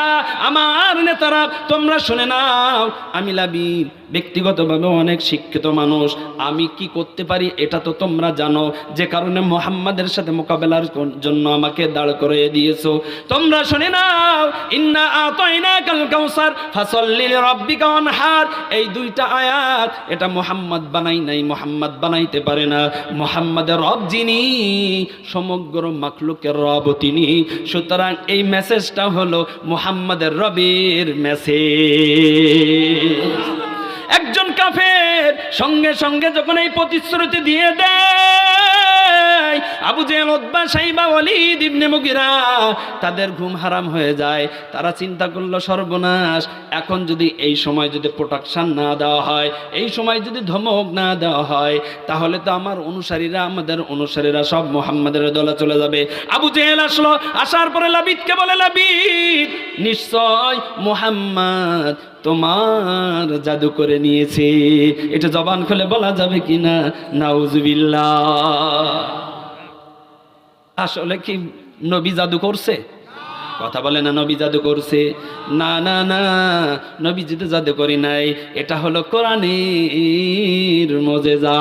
আমার নেতারা, তোমরা শুনে নাও, আমি লাবিদ ব্যক্তিগতভাবে অনেক শিক্ষিত মানুষ। আমি কি করতে পারি এটা তো তোমরা জানো, যে কারণে মুহাম্মাদের সাথে মোকাবেলার জন্য আমাকে দাঁড় করিয়ে দিয়েছো। তোমরা শুনে নাও, ইন্না আতাইনাকাল কাউসার ফাসাল্লি লিরাব্বিকা ওয়ানহার। এই দুইটা আয়াত এটা মুহাম্মদ বানাই নাই, মুহাম্মদ বানাইতে পারে না। মুহাম্মাদের রব যিনি, সমগ্র মাখলুকের রব তিনি। সুতরাং এই মেসেজটা হলো মুহাম্মাদের রবের মেসেজ। একজন কাফের সঙ্গে সঙ্গে যখন এই প্রতিশ্রুতি দিয়ে দেয়, আবু জেহেল, উতবা, শাইবা, ওয়ালিদ ইবনে মুগিরা, তাদের ঘুম হারাম হয়ে যায়। তারা চিন্তা করলো, সর্বনাশ, এখন যদি এই সময় যদি প্রোটেকশন না দেওয়া হয়, এই সময় যদি ধমক না দেওয়া হয়, তাহলে তো আমার অনুসারীরা, আমাদের অনুসারীরা সব মুহাম্মাদের দলে চলে যাবে। আবু জেহেল আসলো, আসার পরে লাবিদকে বলে, লাবিদ, নিশ্চয় মুহাম্মদ তোমার জাদু করে নিয়েছে। এটা জবান খুলে বলা যাবে কিনা? নাউজুবিল্লাহ। আসলে কি নবী জাদু করছে? কথা বলে না, নবী জাদু করছে? না না না, নবী যদি জাদু করি নাই, এটা হলো কোরআনের মুজিজা।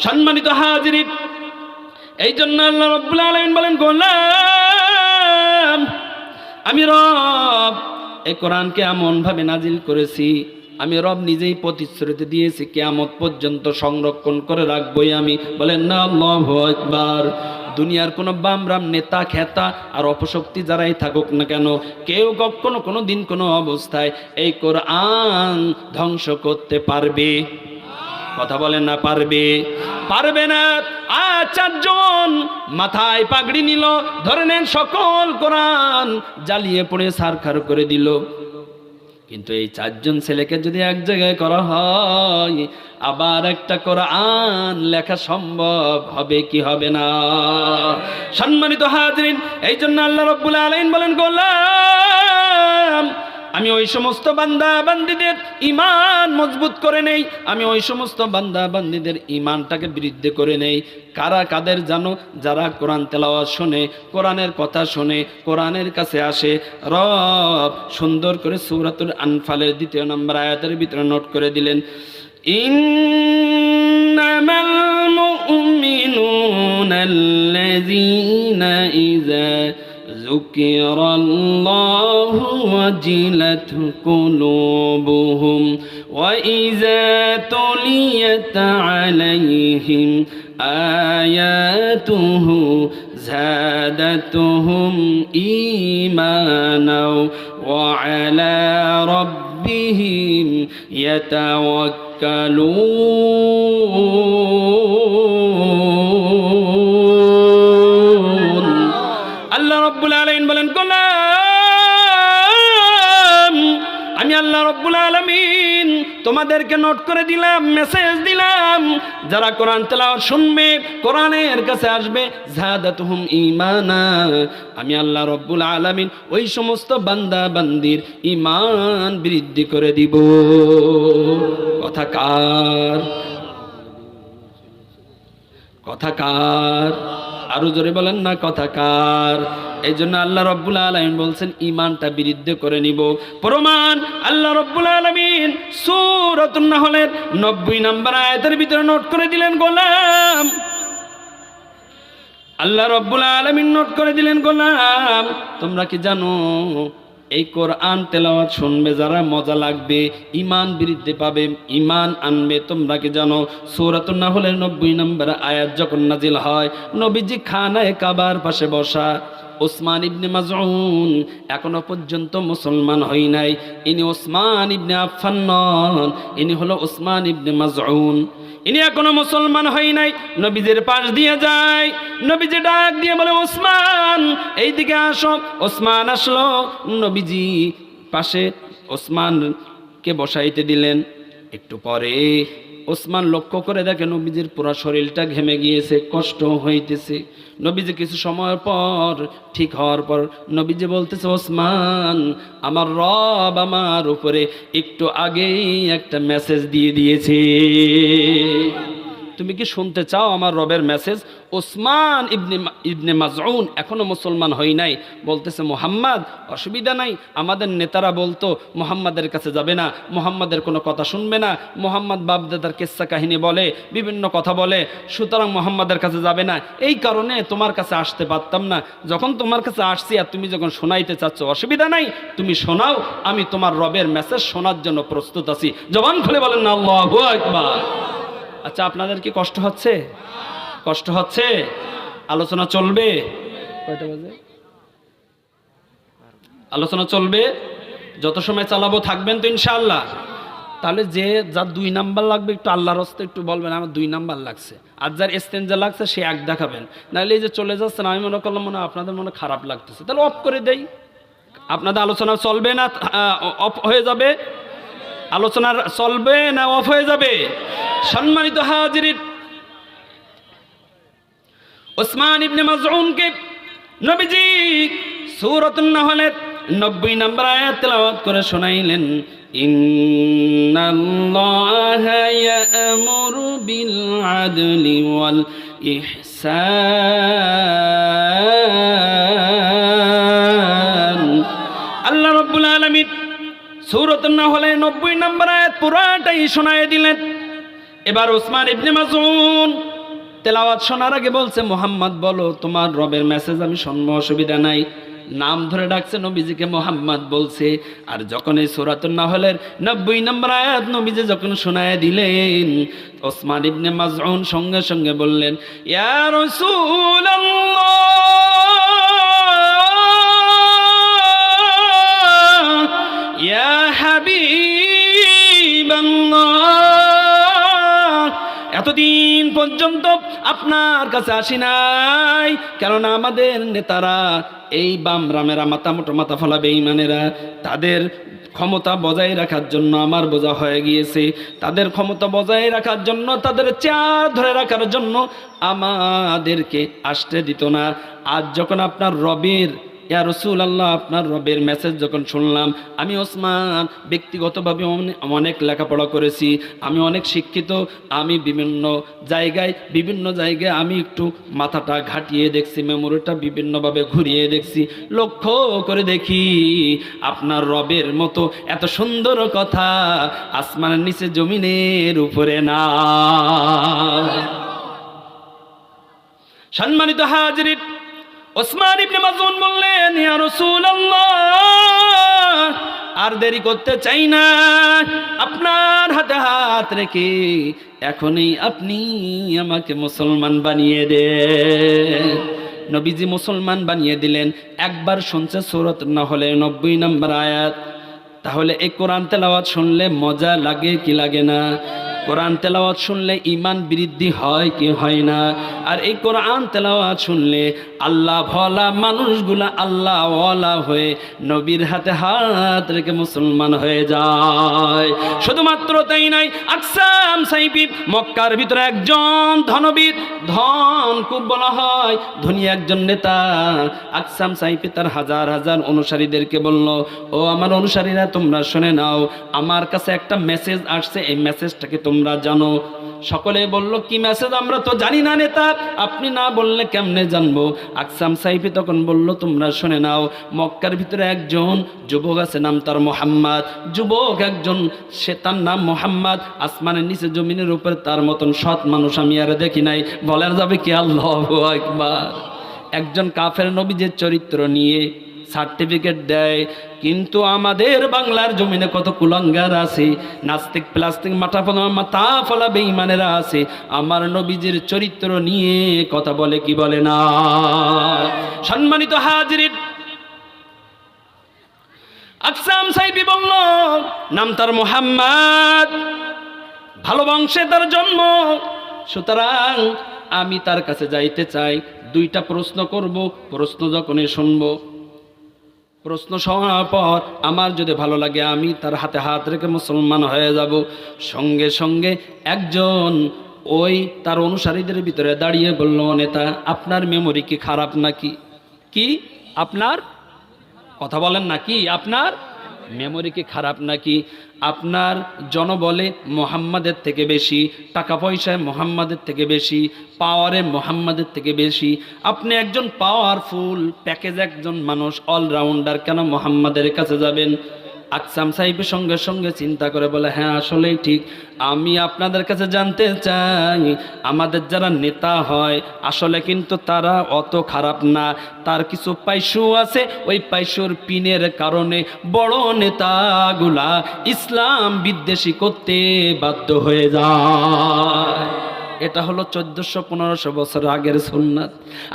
সম্মানিত হাজিরিন, এই জন্য আল্লাহ রাব্বুল আলামিন বলেন, গোলাম, আমি রব এই কোরআনকে এমন ভাবে নাজিল করেছি, আমি রব নিজেই প্রতিশ্রুতি দিয়েছি কিয়ামত পর্যন্ত সংরক্ষণ করে রাখবই আমি। বলেন না আল্লাহু আকবার। দুনিয়ার কোনো বামরাম, নেতা, খেতা আর অপশক্তি যারাই থাকুক না কেন, কেউ কখনো কোনো দিন কোনো অবস্থায় এই কোরআন ধ্বংস করতে পারবে? কথা বলেন না, পারবে? পারবে না। আর চারজন মাথায় পাগড়ি নিল, ধরে নেন সকল কোরআন জ্বালিয়ে পড়ে ছারখার করে দিল। কিন্তু এই চারজন ছেলেকে যদি এক জায়গায় করা হয়, আবার একটা কোরআন লেখা সম্ভব হবে কি হবে না? সম্মানিত হাজিরিন, এই জন্য আল্লাহ রাব্বুল আলামিন বলেন, গোলাম, আমি ওই সমস্ত বান্দা বান্দীদের ঈমান মজবুত করে নেই, আমি ওই সমস্ত বান্দা বান্দীদের ঈমানটাকে বৃদ্ধি করে নেই। কারা? কাদের জানো? যারা কোরআন তেলাওয়াত শুনে, কোরআনের কথা শুনে, কোরআনের কাছে আসে। রব সুন্দর করে সূরাতুল আনফালের 2 নম্বর আয়াতের ভিতরে নোট করে দিলেন, ইন্নামাল মুমিনুনাল্লাযীনা ইযা যুকিরাল্লাহু ওয়াজিলাত কুলুবুহুম ওয়া ইযা তুলিয়াত আলাইহিম আয়াতুহু যাদাতুহুম ঈমানাও ওয়া আলা রাব্বিহিম ইয়াতাওয়াক্কালুন। আল্লাহ রাব্বুল আলামিন বলেন, গোলাম, আমি আল্লাহ রাব্বুল আলামিন তোমাদেরকে নোট করে দিলাম, মেসেজ দিলাম, যারা কোরআন তেলাওয়াত শুনবে, কোরআনের কাছে আসবে, যাদাতুহুম ঈমানা, আমি আল্লাহ রাব্বুল আলামিন ওই সমস্ত বান্দা বান্দির ঈমান বৃদ্ধি করে দিব। কথা কার? কথা কার? আরো জোরে বলেন না, কথা কার? এই জন্য আল্লাহ রাব্বুল আলামিন বলছেন ঈমানটা বৃদ্ধি করে নিব। প্রমাণ আল্লাহ রাব্বুল আলামিন সূরাতুন নাহলের 90 নম্বর আয়াতের ভিতরে নোট করে দিলেন, গোলাম, আল্লাহ রাব্বুল আলামিন নোট করে দিলেন, গোলাম, তোমরা কি জানো এই কোরআন তেলাওয়াত শুনবে যারা, মজা লাগবে, ঈমান বৃদ্ধি পাবে, ঈমান আনবে। তোমরা কি জানো সূরাতুন নাহলের 90 নম্বর আয়াত যখন নাজিল হয়, নবীজি খানায়ে কাবার পাশে বসা, ওসমান ইবনে মাজউন এখনো পর্যন্ত মুসলমান হই নাই। ইনি ওসমান ইবনে আফফান নন, ইনি হলো ওসমান ইবনে মাজউন। ইনি এখনো মুসলমান হই নাই। নবীজির পাশ দিয়ে যায়, নবীজি ডাক দিয়ে বলে, ওসমান এইদিকে আসো। ওসমান আসলো, নবীজি পাশে ওসমানকে বসাইতে দিলেন। একটু পরে ওসমান লক্ষ্য করে দেখে নবীজির পুরো শরীরটা ঘেমে গিয়েছে, কষ্ট হইতেছে। নবীজি কিছু সময় পর ঠিক হওয়ার পর নবীজি বলতেছে, ওসমান, আমার রব আমার উপরে একটু আগেই একটা মেসেজ দিয়ে দিয়েছে। তুমি কি শুনতে চাও আমার রবের মেসেজ? ওসমান ইবনে মাজউন এখনো মুসলমান হই নাই, বলতেছে, মুহাম্মদ অসুবিধা নাই, আমাদের নেতারা বলতো মুহাম্মাদের কাছে যাবে না, মুহাম্মাদের কোনো কথা শুনবে না, মুহাম্মদ বাপদাদার কিস্সা কাহিনী বলে, বিভিন্ন কথা বলে, সুতরাং মুহাম্মাদের কাছে যাবে না, এই কারণে তোমার কাছে আসতে পারতাম না। যখন তোমার কাছে আসছি আর তুমি যখন শোনাইতে চাচ্ছ, অসুবিধা নাই, তুমি শোনাও, আমি তোমার রবের মেসেজ শোনার জন্য প্রস্তুত আছি। জবান খুলে বলেন না আল্লাহু আকবার। আচ্ছা, আপনাদের কি কষ্ট হচ্ছে? কষ্ট হচ্ছে? আলোচনা চলবে কয়টা বাজে? আলোচনা চলবে, যত সময় চালাবো থাকবেন তো ইনশাআল্লাহ। তাহলে যার 2 নাম্বার লাগবে একটু আল্লাহর রাস্তে একটু বলবেন আমার 2 নাম্বার লাগছে, আর যার এস্তেঞ্জা লাগছে সে 1 দেখাবেন। নাহলে এই যে চলে যাচ্ছেন, আমি মনে করলাম মনে আপনাদের মনে খারাপ লাগতেছে, তাহলে অফ করে দেই। আপনাদের আলোচনা চলবে না অফ হয়ে যাবে? আলোচনা চলবে না অফ হয়ে যাবে? সম্মানিত হাজিরিন, ওসমান ইবনে মাজউনকে নবীজি সূরাতুন নাহলের 90 নম্বর আয়াত তেলাওয়াত করে শোনাইলেন, ইন্নাল্লাহা ইয়া'মুরু বিল আদলি ওয়াল ইহসান। আল্লাহ রাব্বুল আলামিন সূরাতুন নাহলের 90 নম্বর আয়াত পুরাটাই শোনায় দিলেন। এবার ওসমান ইবনে মাজউন তেলাওয়াত শোনার আগে বলছে, মুহাম্মদ বলো তোমার রবের মেসেজ আমি শুনবো, অসুবিধা নাই। নাম ধরে ডাকছে, নবীজিকে মুহাম্মদ বলছে। আর যখন এই সূরাতুন নাহলের 90 নম্বর আয়াত নবীজি যখন শোনায় দিলেন, ওসমান ইবনে মাজউন সঙ্গে সঙ্গে বললেন, ইয়া রাসূলুল্লাহ, ইয়া হাবিবাল্লাহ, এতদিন পর্যন্ত আপনার কাছে আসি নাই, কেননা আমাদের নেতারা এই বাম রামেরা মাথা মোটো মাথা ফলা বেঈমানেরা, তাদের ক্ষমতা বজায় রাখার জন্য আমার বোঝা হয়ে গিয়েছে, তাদের ক্ষমতা বজায় রাখার জন্য, তাদের চেয়ার ধরে রাখার জন্য আমাদেরকে আসতে দিত না। আজ যখন আপনার রবের, ইয়া রাসূলুল্লাহ, আপনার রবের মেসেজ যখন শুনলাম, আমি ওসমান ব্যক্তিগতভাবে অনেক লেখাপড়া করেছি, আমি অনেক শিক্ষিত, আমি বিভিন্ন জায়গায় আমি একটু মাথাটা ঘাটিয়ে দেখছি, মেমোরিটা বিভিন্নভাবে ঘুরিয়ে দেখছি, লক্ষ্য করে দেখি আপনার রবের মতো এত সুন্দর কথা আসমানের নিচে জমিনের উপরে না। সম্মানিত হাজিরিন, ওসমান ইবনে মাজউন বললেন, ইয়া রাসূলুল্লাহ, আর দেরি করতে চাই না, আপনার হাতে হাত রেখে এখনই আপনি আমাকে মুসলমান বানিয়ে দেন। নবীজি মুসলমান বানিয়ে দিলেন। একবার শুনছে সূরাতুন নাহলের 90 নম্বর আয়াত। তাহলে এই কোরআন তেলাওয়াত শুনলে মজা লাগে কি লাগে না? কোরআন তেলাওয়াত শুনলে ঈমান বৃদ্ধি হয় কি হয় না? আর এই কোরআন তেলাওয়াত শুনলে আল্লাহ ভোলা মানুষগুলা আল্লাহ ওয়ালা হয়ে নবীর হাতে হাত রেখে মুসলমান হয়ে যায়। শুধুমাত্র তাই নয়, আকসাম সাইফি মক্কার ভিতরে একজন ধনবীর, ধন খুব বলা হয়, ধনী একজন নেতা। আকসাম সাইফি তার হাজার হাজার অনুসারীদেরকে বলল, ও আমার অনুসারীরা, তোমরা শুনে নাও, আমার কাছে একটা মেসেজ আসছে, এই মেসেজটাকে তোমরা জানো? সকলে বলল, কি মেসেজ? আমরা তো জানি না নেতা, আপনি না বললে কেমনে জানবো? আকসাম সাইফি তখন বলল, তোমরা শুনে নাও, মক্কার ভিতরে একজন যুবক আছে, নাম তার মুহাম্মদ। যুবক একজন, সে তার নাম মুহাম্মদ। আসমানের নিচে জমিনের উপরে তার মতন সৎ মানুষ আমি আর দেখি নাই। বলা যাবে কি? আল্লাহু আকবার। একজন কাফের নবীর চরিত্র নিয়ে সার্টিফিকেট দেয়, কিন্তু আমাদের বাংলার জমিনে কত কুলাঙ্গার আছে, নাস্তিক প্লাস্টিক মাথা ফলা বেঈমানেরা আছে, আমার নবীজির চরিত্র নিয়ে কথা বলে কি বলে না। সম্মানিত হাজিরিন, আকসাম সাইফি বলল, নাম তার মুহাম্মদ, ভালো বংশে তার জন্ম, সুতরাং আমি তার কাছে যাইতে চাই। 2টা প্রশ্ন করব, প্রশ্ন যখনই শুনবো প্রশ্ন শোনার পর আমার যদি ভালো লাগে আমি তার হাতে হাত রেখে মুসলমান হয়ে যাব। সঙ্গে সঙ্গে একজন ওই তার অনুসারীদের ভিতরে দাঁড়িয়ে বলল, নেতা আপনার মেমোরি কি খারাপ নাকি? কি আপনার কথা বলেন না, কি আপনার মেমোরি কি খারাপ নাকি? আপনার জনবলে মোহাম্মদের থেকে বেশি, টাকা পয়সায় মোহাম্মদের থেকে বেশি, পাওয়ারে মোহাম্মদের থেকে বেশি, আপনি একজন পাওয়ারফুল প্যাকেজ একজন মানুষ, অলরাউন্ডার, কেন মোহাম্মদের কাছে যাবেন? আকসাম সাহেবের সঙ্গে সঙ্গে চিন্তা করে বলে, হ্যাঁ আসলেই ঠিক, আমি আপনাদের কাছে জানতে চাই আমাদের যারা নেতা হয় আসলে কিন্তু তারা অত খারাপ না, তার কিছু পাইসু আছে, ওই পাইসুর পিনের কারণে বড় নেতাগুলা ইসলাম বিদ্বেষী করতে বাধ্য হয়ে যায়। এটা হলো 1400-1500 বছর আগের সুন্নাত।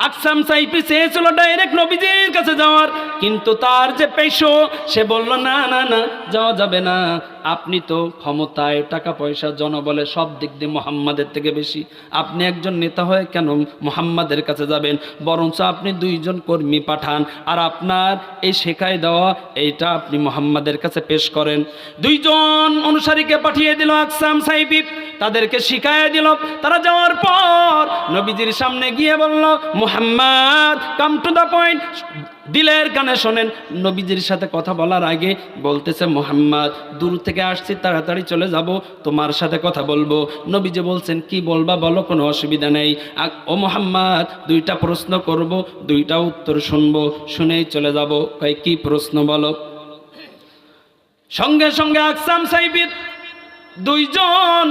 আকসাম সাইফি চেয়েছিল ডাইরেক্ট নবীজির কাছে যাওয়ার, কিন্তু তার যে পেশো সে বলল না না না, যাওয়া যাবে না, আপনি তো ক্ষমতায় টাকা পয়সা জনবলে সব দিক দিয়ে মুহাম্মাদের থেকে বেশি, আপনি একজন নেতা হয়ে কেন মুহাম্মাদের কাছে যাবেন? বরঞ্চ আপনি 2 জন কর্মী পাঠান আর আপনার এই শেখায় দেওয়া এইটা আপনি মুহাম্মাদের কাছে পেশ করেন। 2 জন অনুসারীকে পাঠিয়ে দিল আকসাম সাইফি, তাদেরকে শিখায় দিল। তারা যাওয়ার পর নবীজির সামনে গিয়ে বলল, Muhammad come to the point, দিলের কানে শোনেন। নবীজির সাথে কথা বলার আগে বলতেছে, মুহাম্মদ দূর থেকে আসছি, তাড়াতাড়ি চলে যাব, তোমার সাথে কথা বলবো। নবীজি বলছেন, কি বলবা বলো, কোনো অসুবিধা নেই। ও মুহাম্মদ 2টা প্রশ্ন করব, 2টা উত্তর শুনবো, শুনেই চলে যাব। কয় কি প্রশ্ন বলো? সঙ্গে সঙ্গে আকসাম সাইফি 2 জন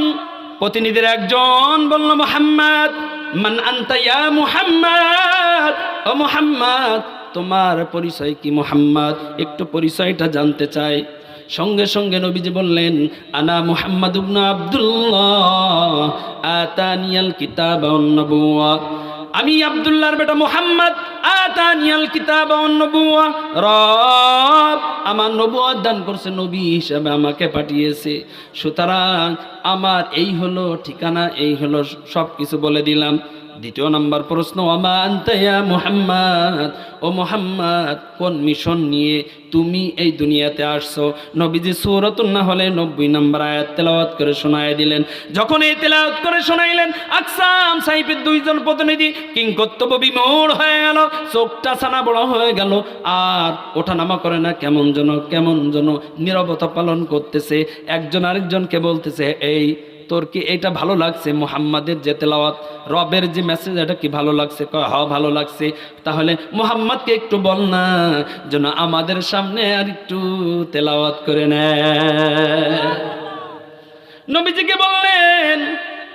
প্রতিনিধির একজন বলল, মুহাম্মদ মান আনতা ইয়া মুহাম্মদ, ও মুহাম্মদ তোমার পরিচয় কি মুহাম্মদ, একটু পরিচয়টা জানতে চাই। সঙ্গে সঙ্গে নবীজি বললেন, আনা মুহাম্মদ ইবনে আব্দুল্লাহ আতানিয়াল কিতাব ওয়ান নবুওয়া, আমি আব্দুল্লাহর বেটা মুহাম্মদ, আতানিয়াল কিতাব ওয়ান নবুওয়া, রব আমার নবুয়ত দান করছে, নবী হিসেবে আমাকে পাঠিয়েছে, সুতরাং আমার এই হলো ঠিকানা, এই হলো সব কিছু বলে দিলাম। 2 নম্বর প্রশ্ন, ওমা আনতা ইয়া মুহাম্মদ, ও মুহাম্মদ কোন মিশন নিয়ে তুমি এই দুনিয়াতে আসছো? নবীজি সূরাতুন নাহলে 90 নম্বর আয়াত তেলাওয়াত করে শোনায় দিলেন। যখন এই তেলাওয়াত করে শোনাইলেন, আকসাম সাইফের 2 জন প্রতিনিধি কিংকর্তব্য বিমূঢ় হয়ে গেল, চোখটা ছানা বড় হয়ে গেল, আর ওঠানামা করে না, কেমন যেন নীরবতা পালন করতেছে। একজন আরেকজনকে বলতেছে, এই তোর কি এটা ভালো লাগছে? মুহাম্মাদের যে তেলাওয়াত, রবের যে মেসেজ, এটা কি ভালো লাগছে? কয় হ্যাঁ ভালো লাগছে। তাহলে মুহাম্মাদকে একটু বল না যেন আমাদের সামনে আর একটু তেলাওয়াত করে নেয়। নবীজিকে বললেন,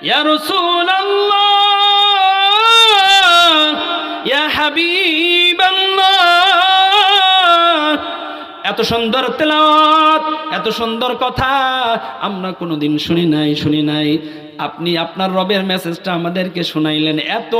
ইয়া রাসূলুল্লাহ, ইয়া হাবিবাল্লাহ, এত সুন্দর তেলাওয়াত, এত সুন্দর কথা আমরা কোনোদিন শুনি নাই। আপনি আপনার রবের মেসেজটা আমাদেরকে শোনাইলেন, এত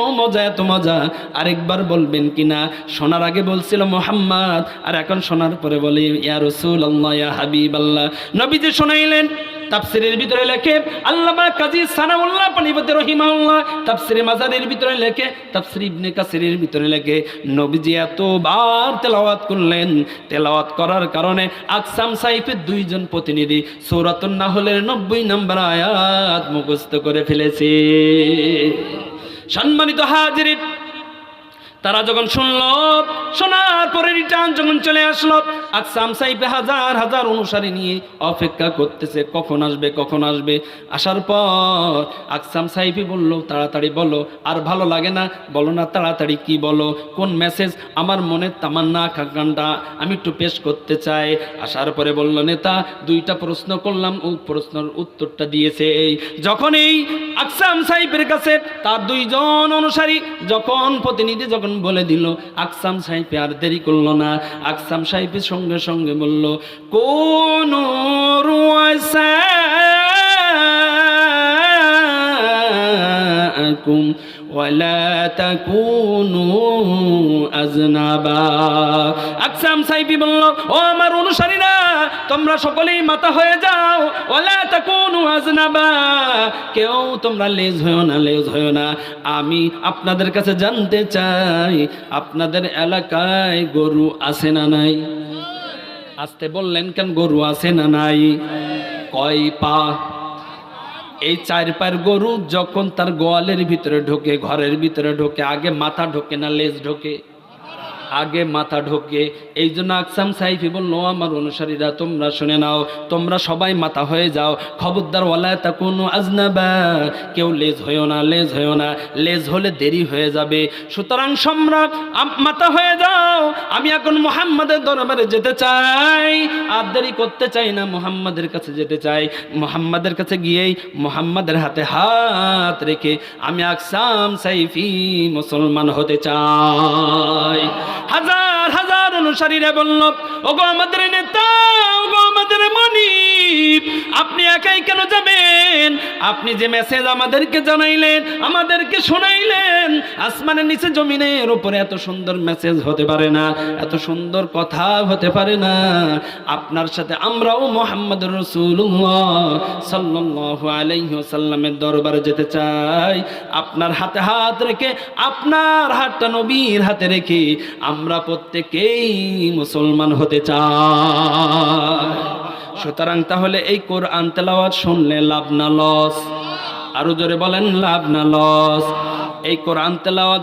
মজা, আরেকবার বলবেন কিনা? শোনার আগে বলছিল মুহাম্মদ, আর এখন শোনার পরে বলে ইয়া রাসূলুল্লাহ, ইয়া হাবিবাল্লাহ। নবীজি শোনাইলেন। তাফসিরের ভিতরে লেখে আল্লামা কাজী সানাউল্লাহ পানিপতি রহিমাহুল্লাহ, তাফসিরে মাজারের ভিতরে লেখে, তাফসির ইবনে কাসিরের ভিতরে লেখে, নবীজি এতবার তেলাওয়াত করলেন, তেলাওয়াত করার কারণে আকসাম সাইফের 2 জন প্রতিনিধি সূরাতুন নাহলের 90 নম্বর আয়াত মুখস্থ করে ফেলেছে। সম্মানিত হাজিরিন, তারা যখন শুনলো, শোনার পরে রিটার্ন যখন চলে আসলো, আকসাম সাইফে হাজার অনুসারী নিয়ে অপেক্ষা করতেছে, কখন আসবে। আসার পর আকসাম সাইফি বলল, তাড়াতাড়ি বলো, আর ভালো লাগে না, বলো না, তাড়াতাড়ি কি বলো, কোন মেসেজ, আমার মনের তামান্না আকাঙ্ক্ষাটা আমি একটু পেশ করতে চাই। আসার পরে বলল, নেতা 2টা প্রশ্ন করলাম, ওই প্রশ্নের উত্তরটা দিয়েছে। যখন এই আকসাম সাইফের কাছে তার 2 জন অনুসারী প্রতিনিধি যখন বলে দিল, আকসাম সাইফি আর দেরি করলো না। আকসাম সাইফির সঙ্গে সঙ্গে বলল, কোন রুয়াসাকুম ওয়ালা তাকুনু আজনাবা। আকসাম সাইফি বলল, ও আমার অনুসারীরা, তোমরা সকলেই মাথা হয়ে যাও, ওয়ালা তাকুনু আজনাবা, কেউ তোমরা লেজ হয়েও না, লেজ হয়েও না। আমি আপনাদের কাছে জানতে চাই, আপনাদের এলাকায় গরু আছে না নাই? আসতে বললেন কেন? গরু আছে না নাই? কয় পা? এই 4 পায়ের গরু যখন তার গোয়ালের ভিতরে ঢোকে, ঘরের ভিতরে ঢোকে, আগে মাথা ঢোকে না লেজ ঢোকে? আগে মাথা ঢোকে। এই জন্য আকসাম সাইফি বলল, আমার অনুসারীরা তোমরা শুনে নাও, তোমরা সবাই মাথা হয়ে যাও, খবরদার ওয়ালা তাকুনু আজনাবা, কেউ লেজ হয়েও না, লেজ হয়েও না, লেজ হলে দেরি হয়ে যাবে। সুতরাং সম্রাট মাথা হয়ে যাও, আমি এখন মুহাম্মাদের দরবারে যেতে চাই, আর দেরি করতে চাই না, মুহাম্মাদের কাছে যেতে চাই। মুহাম্মাদের কাছে গিয়েই মুহাম্মাদের হাতে হাত রেখে আমি আকসাম সাইফি মুসলমান হতে চাই। হাজার হাজার অনুসারীরা বলল, ওগো আমাদের নেতা, ওগো আমাদের মনিব, আপনি একাই কেন যাবেন? আপনি যে মেসেজ আমাদেরকে জানাইলেন, আমাদেরকে শোনাইলেন, আসমানের নিচে জমিনের উপরে এত সুন্দর মেসেজ হতে পারে না, এত সুন্দর কথা হতে পারে না। আপনার সাথে আমরাও মুহাম্মদুর রাসূলুল্লাহ সাল্লাল্লাহু আলাইহি ওয়াসাল্লামের দরবারে যেতে চাই। আপনার হাতে হাত রেখে, আপনার হাতটা নবীর হাতে রেখে আমরা প্রত্যেকেই মুসলমান হতে চাই। সুতরাং তাহলে এই কোরআন তেলাওয়াত শুনলে লাভ না লস? আরো জোরে বলেন, লাভ না লস? এই কোরআন তেলাওয়াত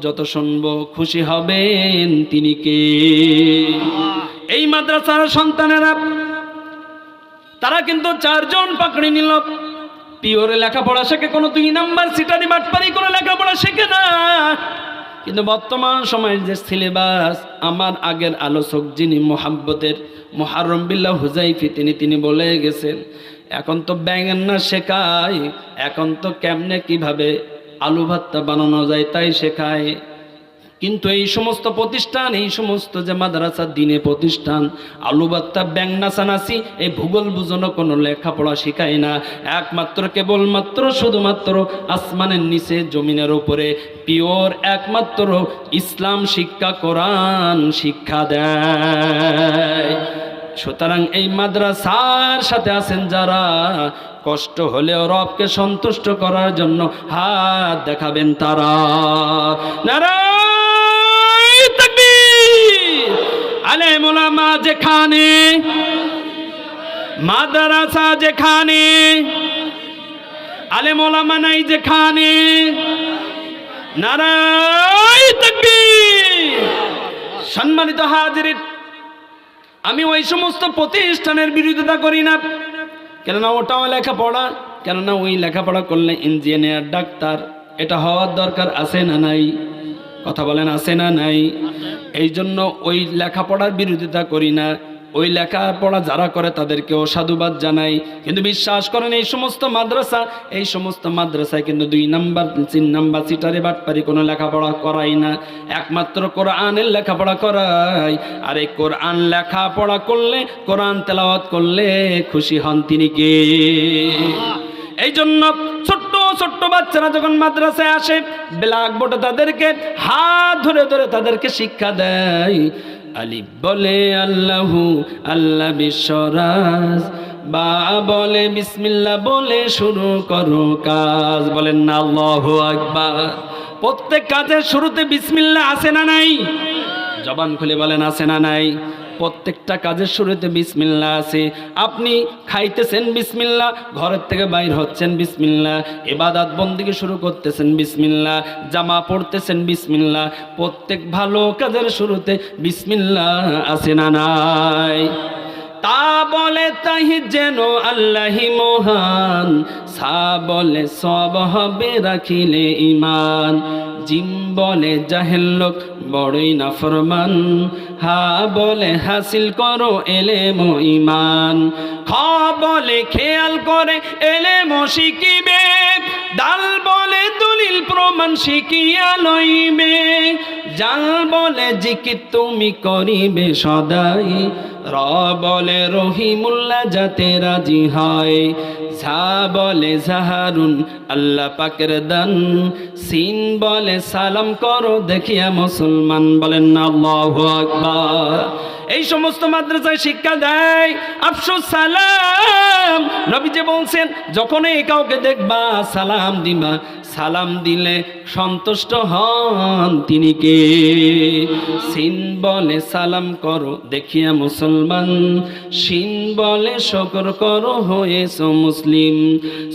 যত শুনবো খুশি হবেন তিনি কে? এই মাদ্রাসার সন্তানেরা তারা কিন্তু 4 জন পাকড়ি নিল। পিওরে লেখাপড়া শেখে, কোনো 2 নাম্বার সিটারি বাটপারি করে লেখাপড়া শেখে না। কিন্তু বর্তমান সময়ের যে সিলেবাস, আমার আগের আলোচক যিনি মোহাব্বতের মুহাররম বিল্লাহ হুজাইফি, তিনি বলে গেছেন, এখন তো ব্যাঙের শেখায়, এখন তো কেমনে কিভাবে আলু ভর্তা বানানো যায় তাই শেখায়। কিন্তু এই সমস্ত প্রতিষ্ঠান, এই সমস্ত যে মাদ্রাসা দিনে প্রতিষ্ঠান, আলু ভর্তা ব্যাং নাচানাচি, এই ভূগোল বুঝানো কোনো লেখাপড়া শেখায় না। একমাত্র কেবলমাত্র শুধুমাত্র আসমানের নিচে জমিনের উপরে পিওর একমাত্র ইসলাম শিক্ষা, কোরআন শিক্ষা দেয়। সুতরাং এই মাদ্রাসার সাথে আছেন যারা, কষ্ট হলেও রবকে সন্তুষ্ট করার জন্য হাত দেখাবেন তারা। নারায়ে তাকবীর! আলেম ওলামা যেখানে, মাদ্রাসা যেখানে, আলেম ওলামা নাই যেখানে, নারায়ে তাকবীর! সম্মানিত হাজিরিন, আমি ওই সমস্ত প্রতিষ্ঠানের বিরোধিতা করি না, কেননা ওটাও লেখাপড়া, কেননা ওই লেখাপড়া করলে ইঞ্জিনিয়ার, ডাক্তার এটা হওয়ার দরকার আছে না নাই? কথা বলেন, আছে না নাই? এই জন্য ওই লেখাপড়ার বিরোধিতা করি না, ওই লেখাপড়া যারা করে তাদেরকেও সাধুবাদ জানাই। কিন্তু বিশ্বাস করেন, এই সমস্ত মাদ্রাসায় কিন্তু 2 নাম্বার 3 নাম্বার সিটারে বাটপারি কোনো লেখাপড়া করাই না, একমাত্র কোরআনের লেখাপড়া করাই। আর এই কোরআন লেখাপড়া করলে, কোরআন তেলাওয়াত করলে খুশি হন তিনি কে? এই জন্য ছোট্ট ছোট্ট বাচ্চারা যখন মাদ্রাসায় আসে, ব্ল্যাকবোর্ডে তাদেরকে হাত ধরে ধরে তাদেরকে শিক্ষা দেয়। আলিফ বলে আল্লাহু, আল্লাহ বিশ্বরাজ, বা বলে বিসমিল্লাহ, বলে শুরু করো কাজ। বলেন না আল্লাহু আকবার? প্রত্যেক কাজের শুরুতে বিসমিল্লাহ আছে না নাই? জবান খুলে বলেন, আছে না নাই? প্রত্যেকটা কাজের শুরুতে বিসমিল্লাহ আছে। আপনি খাইতেছেন বিসমিল্লাহ, ঘরের থেকে বাইর হচ্ছেন বিসমিল্লাহ, ইবাদত বন্দেগী শুরু করতেছেন বিসমিল্লাহ, জামা পড়তেছেন বিসমিল্লাহ। প্রত্যেক ভালো কাজের শুরুতে বিসমিল্লাহ আছে না নাই? তা বলে তাহি যেন আল্লাহি মহান, সা বলে সব হবে রাখিলে ইমান, জিম বলে জাহেল লোক বড়ই নাফরমান, হা বলে হাসিল করো এলেম ও ইমান, খ বলে খেয়াল করে এলেম ও শিখিবে, দাল বলে দলিল প্রমাণ শিখিয়া লইবে, জাল বলে জিকির তুমি করিবে সদাই, র বলে রহিমুল্লাহ যাতে রাজি হয়, ঝা বলে জাহারুন আল্লাহ পাকের দান, সিন বলে সালাম করো দেখিয়া মুসলমান, বলেন না আল্লাহু আকবার। এই সমস্ত মাদ্রাসায় শিক্ষা দেয় আফসুস সালাম। নবীজি বলছেন যখনই কাউকে দেখবা সালাম দিবা, সালাম দিলে সন্তুষ্ট হন তিনি কে। সিন বলে সালাম করো দেখিয়া মুসলমান, শিন বলে শুকর করো হয়েছো মুসলিম,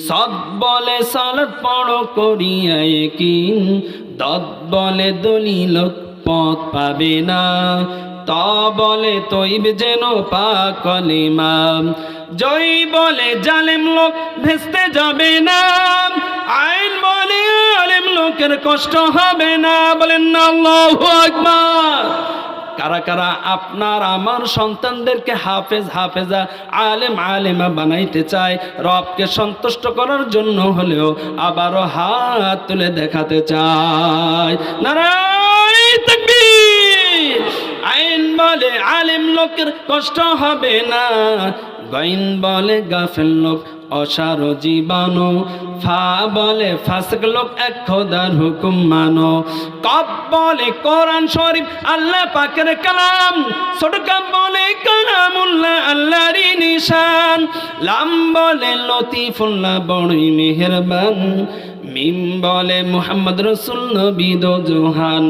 সদ বলে সালাত পড়ো করিয়া ইয়াকিন, দদ বলে দলিল পথ পাবে না, তা বলে তৈব যেন পাক কলিমা, জয় বলে জালেম লোক ভেস্তে যাবে না, আইন বলে আলেম লোকের কষ্ট হবে না, বলেন না আল্লাহু আকবার। কারা কারা আপনার আমার সন্তানদেরকে হাফেজ হাফেজা আলেম আলেমা বানাইতে চায়, রবকে সন্তুষ্ট করার জন্য হলেও আবারও হাত তুলে দেখাতে চায়? নারায়ে তাকবীর। আইন বলে আলেম লোকের কষ্ট হবে না, গাইন বলে গাফেল লোক অসার জীবাণু, ফা বলে ফাসিক লোক এক খোদার হুকুম মানো, কফ বলে কোরআন শরীফ আল্লাহ পাকের কালাম, সদকা বলে কালামুল্লাহ আল্লাহরই নিশান, লাম বলে লতিফুল্লাহ বড়ই মেহেরবান, মিম বলে মুহাম্মদ রাসূল নবী দো জাহান,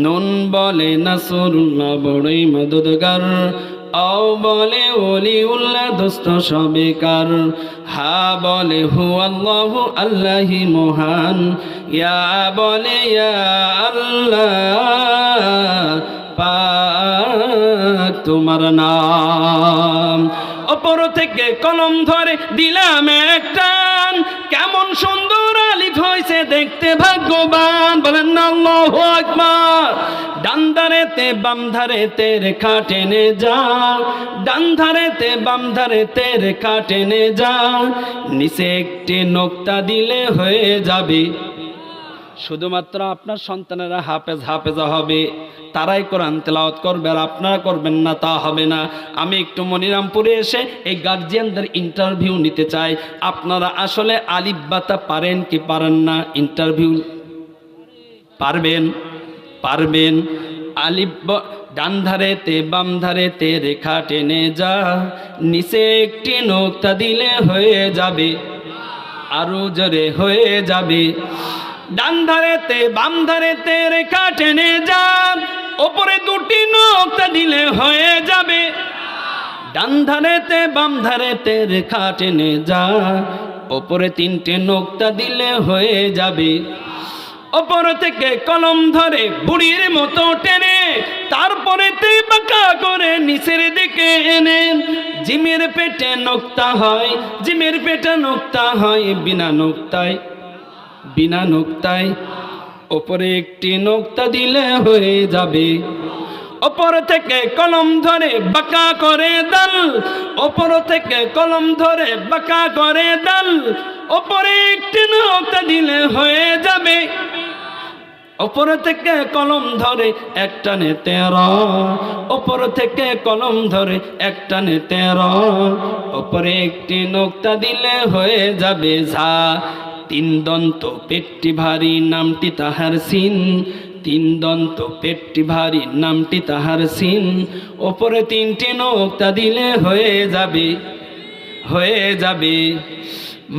নুন বলে নাসরুল্লাহ বড়ই মদদগার, আও বলে ওলিউল্লাহ দোস্ত সবেকার, হা বলে হু আল্লাহু আল্লাহি মহান, ইয়া বলে ইয়া আল্লাহ পাক তোমার নাম। অপর থেকে কলম ধরে দিলাম একটান, কেমন সুন্দর আলিফ হয়েছে দেখতে ভাগ্যবান, বলেন না আল্লাহু আকবার। ডান ধারেতে বাম ধারেতে রেখা টেনে যাও, ডান ধারেতে বাম ধারেতে রেখা টেনে যাও, নিচে একটি নোক্তা দিলে হয়ে যাবে। শুধুমাত্র আপনার সন্তানেরা হাফেজ হাফেজা হবে, তারাই কোরআন তেলাওয়াত করবে, আর আপনারা করবেন না তা হবে না। আমি একটু মনিরামপুরে এসে এই গার্জিয়ানদের ইন্টারভিউ নিতে চাই। আপনারা আসলে আলিফ বাতা পারেন কি পারেন না? ইন্টারভিউ পারবেন? পারবেন। আলিফ ডান ধারেতে বাম ধারেতে রেখা টেনে যা, নিচে একটি নোক্তা দিলে হয়ে যাবে, আরো জোরে হয়ে যাবে। ডান ধারেতে বাম ধারেতে রেখা টেনে যা, ওপরে দুটি নোক্তা দিলে হয়ে যাবে। ডান ধারেতে বাম ধারেতে রেখা টেনে যা, ওপরে তিনটে নোক্তা দিলে হয়ে যাবে। ওপর থেকে কলম ধরে বুড়ির মতো টেনে, তারপরে তে বাঁকা করে নিচের দিকে এনে, জিমের পেটে নোক্তা হয়, জিমের পেটে নোক্তা হয় বিনা নোক্তায়, বিনা নোক্তায়। ওপরে একটি নোক্তা দিলে হয়ে যাবে। ওপর থেকে কলম ধরে বাঁকা করে দাল, ওপর থেকে কলম ধরে বাঁকা করে দাল, ওপরে একটি নোক্তা দিলে হয়ে যাবে। ওপর থেকে কলম ধরে একটানে 13, ওপর থেকে কলম ধরে একটানে 13, ওপরে একটি নোক্তা দিলে হয়ে যাবে ঝা। তিন দন্ত পেটটি ভারী নামটি তাহার সিন, তিন দন্ত পেটটি ভারী নামটি তাহার সিন, ওপরে তিনটি নোক্তা দিলে হয়ে যাবে, হয়ে যাবে।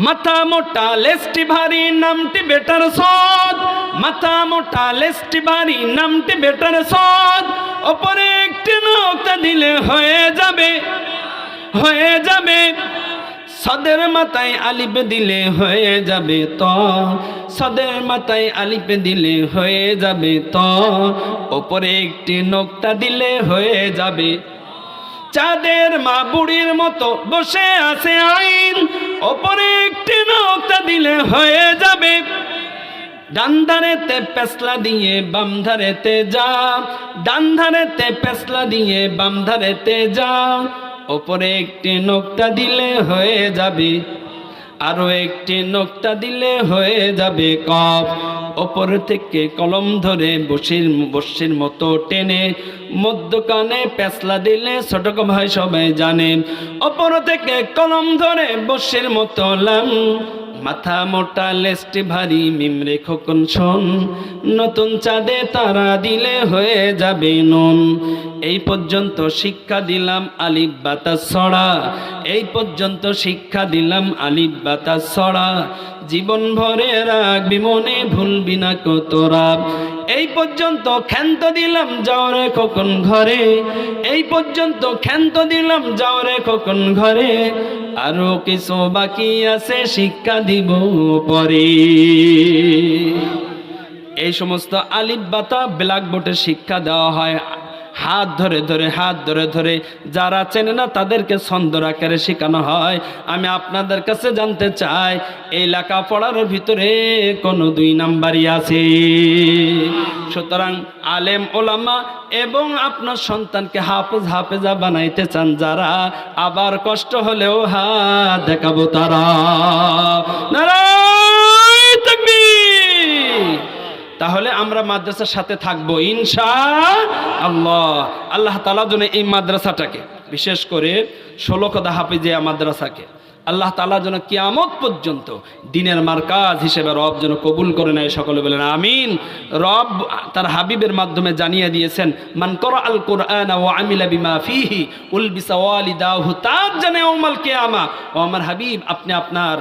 মাথা মোটা লেজটি ভারী নামটি বেটার সদ, মাথা মোটা লেজটি ভারী নামটি বেটার সদ, ওপরে একটি নোক্তা দিলে হয়ে যাবে, হয়ে যাবে। সদের মাথায় আলিফ দিলে হয়ে যাবে ত, সদের মাথায় আলিফ দিলে হয়ে যাবে ত, ওপরে একটি নোক্তা দিলে হয়ে যাবে। চাঁদের মা বুড়ির মতো বসে আছে আইন, ওপরে একটি নোক্তা দিলে হয়ে যাবে। ডান ধারেতে পেছলা দিয়ে বাম ধারেতে যা, ডান ধারেতে পেছলা দিয়ে বাম ধারেতে যা, ওপরে একটি নোক্তা দিলে হয়ে যাবে, আরো একটি নোক্তা দিলে হয়ে যাবে কফ। ওপর থেকে কলম ধরে বসির মতো টেনে মধ্যখানে পেছলা দিলে ছোটক ভাই সবাই জানে। ওপর থেকে কলম ধরে বসির মতো লাম, মাথা মোটা লেস্টি ভারী মিমরে খোকন শোন, নতুন চাঁদে তারা দিলে হয়ে যাবে নুন। এই পর্যন্ত শিক্ষা দিলাম আলিফ বাতা ছড়া, এই পর্যন্ত শিক্ষা দিলাম আলিফ বাতা ছড়া, জীবন ভরে রাখবি মনে ভুলবি না কো তোরা। এই পর্যন্ত ক্ষান্ত দিলাম যাও রে খোকন ঘরে, এই পর্যন্ত ক্ষান্ত দিলাম যাও রে খোকন ঘরে, আরো কিছু বাকি আছে শিক্ষা দিব পরে। এই সমস্ত আলিফ বাতা ব্ল্যাকবোর্ডে শিক্ষা দেওয়া হয়। হাত ধরে ধরে যারা চেনে না তাদেরকে ছন্দ আকারে শেখানো হয়। আমি আপনাদের কাছে জানতে চাই, এই লেখাপড়ার ভিতরে কোনো 2 নাম্বারই আছে? সুতরাং আলেম ওলামা এবং আপনার সন্তানকে হাফেজা বানাইতে চান যারা, আবার কষ্ট হলেও হাত দেখাবো তারা। নারায়ে তাকবীর। তাহলে আমরা মাদ্রাসার সাথে থাকবো ইনশাআল্লাহ। আল্লাহ তাআলা যেন এই মাদ্রাসাটাকে, বিশেষ করে 16 খোদা হাফিজিয়া মাদ্রাসাকে আল্লাহ তাআলা যেন কিয়ামত পর্যন্ত দ্বীনের মারকাজ হিসেবে রব যেন কবুল করে নেয়। সকলে বলেন আমিন। রব তার হাবিবের মাধ্যমে জানিয়ে দিয়েছেন, মান করাআল কুরআন ওয়া আমিলা বিমা ফিহি উলবিসা ওয়ালিদাহু তাজ্জানা ইয়াউমাল কিয়ামা। ও আমার হাবিব, আপনি আপনার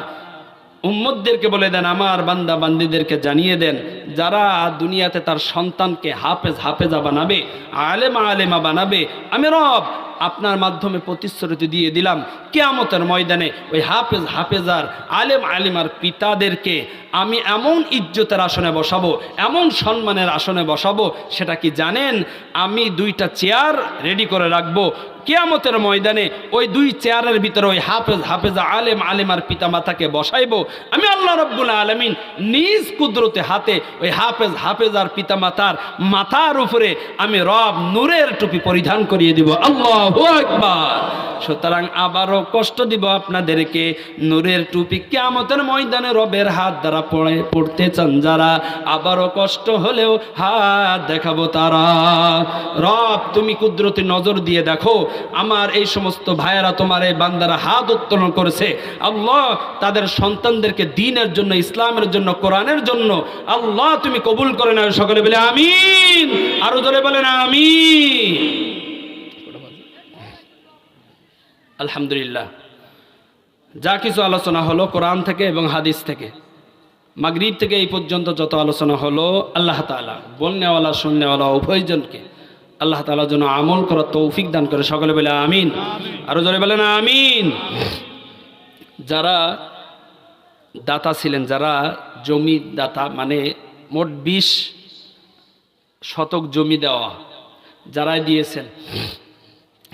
উম্মতদেরকে বলে দেন, আমার বান্দা বান্দীদেরকে জানিয়ে দেন, যারা দুনিয়াতে তার সন্তানকে হাফেজা বানাবে, আলেমা বানাবে, আমি রব আপনার মাধ্যমে প্রতিশ্রুতি দিয়ে দিলাম, কিয়ামতের ময়দানে ওই হাফেজার আলেমার পিতাদেরকে আমি এমন ইজ্জতের আসনে বসাবো, এমন সম্মানের আসনে বসাবো, সেটা কি জানেন? আমি 2টা চেয়ার রেডি করে রাখবো। কিয়ামতের ময়দানে ওই 2 চেয়ারের ভিতরে ওই হাফেজা আলেমার পিতা মাতাকে বসাইবো। আমি আল্লাহ রাব্বুল আলামিন নিজ কুদরতে হাতে ওই হাফেজার পিতা মাতার মাথার উপরে আমি রব নূরের টুপি পরিধান করিয়ে দিব। আল্লাহু আকবার। সুতরাং আবারও কষ্ট দিব আপনাদেরকে, নূরের টুপি কিয়ামতের ময়দানে রবের হাত দ্বারা পড়তে চান যারা, আবারও কষ্ট হলেও হাত দেখাবো তারা। রব তুমি কুদরতি নজর দিয়ে দেখো, আমার এই সমস্ত ভাইয়েরা, তোমার এই বান্দারা হাত উত্তোলন করেছে, আল্লাহ তাদের সন্তানদেরকে দ্বীনের জন্য, ইসলামের জন্য, কোরআনের জন্য আল্লাহ তুমি কবুল করে নাও। সকলে বলে আমিন। আরো জোরে বলেন আমিন। আলহামদুলিল্লাহ, যা কিছু আলোচনা হলো কোরআন থেকে এবং হাদিস থেকে, মাগরিব থেকে এই পর্যন্ত যত আলোচনা হলো, আল্লাহ তাআলা বলনেওয়ালা শুননেওয়ালা উভয়জনকে আল্লাহ তাআলা যেন আমল করার তৌফিক দান করে। সকলে বলে আমিন। আরো জোরে বলেন আমিন। যারা দাতা ছিলেন, যারা জমি দাতা, মানে মোট 20 শতক জমি দেওয়া যারাই দিয়েছেন,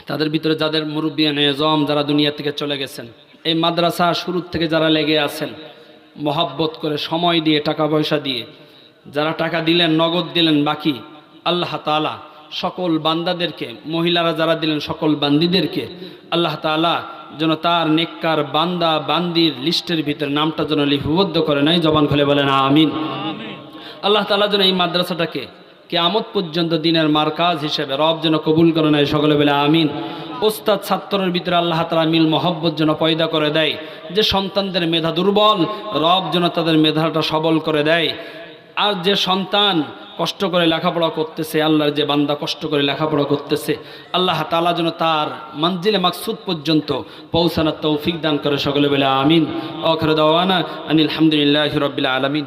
তাদের ভিতরে যাদের মুরব্বিয়ানে আজম যারা দুনিয়া থেকে চলে গেছেন, এই মাদ্রাসা শুরু থেকে যারা লেগে আছেন, মহব্বত করে সময় দিয়ে, টাকা পয়সা দিয়ে, যারা টাকা দিলেন, নগদ দিলেন, বাকি আল্লাহ তাআলা সকল বান্দাদেরকে, মহিলারা যারা দিলেন সকল বান্দিদেরকে আল্লাহ তাআলা যেন তার নেককার বান্দা বান্দির লিস্টের ভিতরে নামটা যেন লিপিবদ্ধ করে নাই। জবান খুলে বলেন আমিন। আল্লাহ তাআলা যেন এই মাদ্রাসাটাকে কিয়ামত পর্যন্ত দ্বীনের মারকাজ হিসেবে রব যেন কবুল করে নেয়। সকলে বলে আমিন। ওস্তাদ ছাত্রের ভিতরে আল্লাহ তাআলা মিল মহব্বত যেন পয়দা করে দেয়। যে সন্তানদের মেধা দুর্বল, রব যেন তাদের মেধাটা সবল করে দেয়। আর যে সন্তান কষ্ট করে লেখাপড়া করতেছে, আল্লাহর যে বান্দা কষ্ট করে লেখাপড়া করতেছে, আল্লাহ তাআলা যেন তার মঞ্জিলে মাকসুদ পর্যন্ত পৌঁছানোর তৌফিক দান করে। সকলে বলে আমিন। আখির দাওয়ানা আনিল হামদুলিল্লাহি রাব্বিল আলামিন।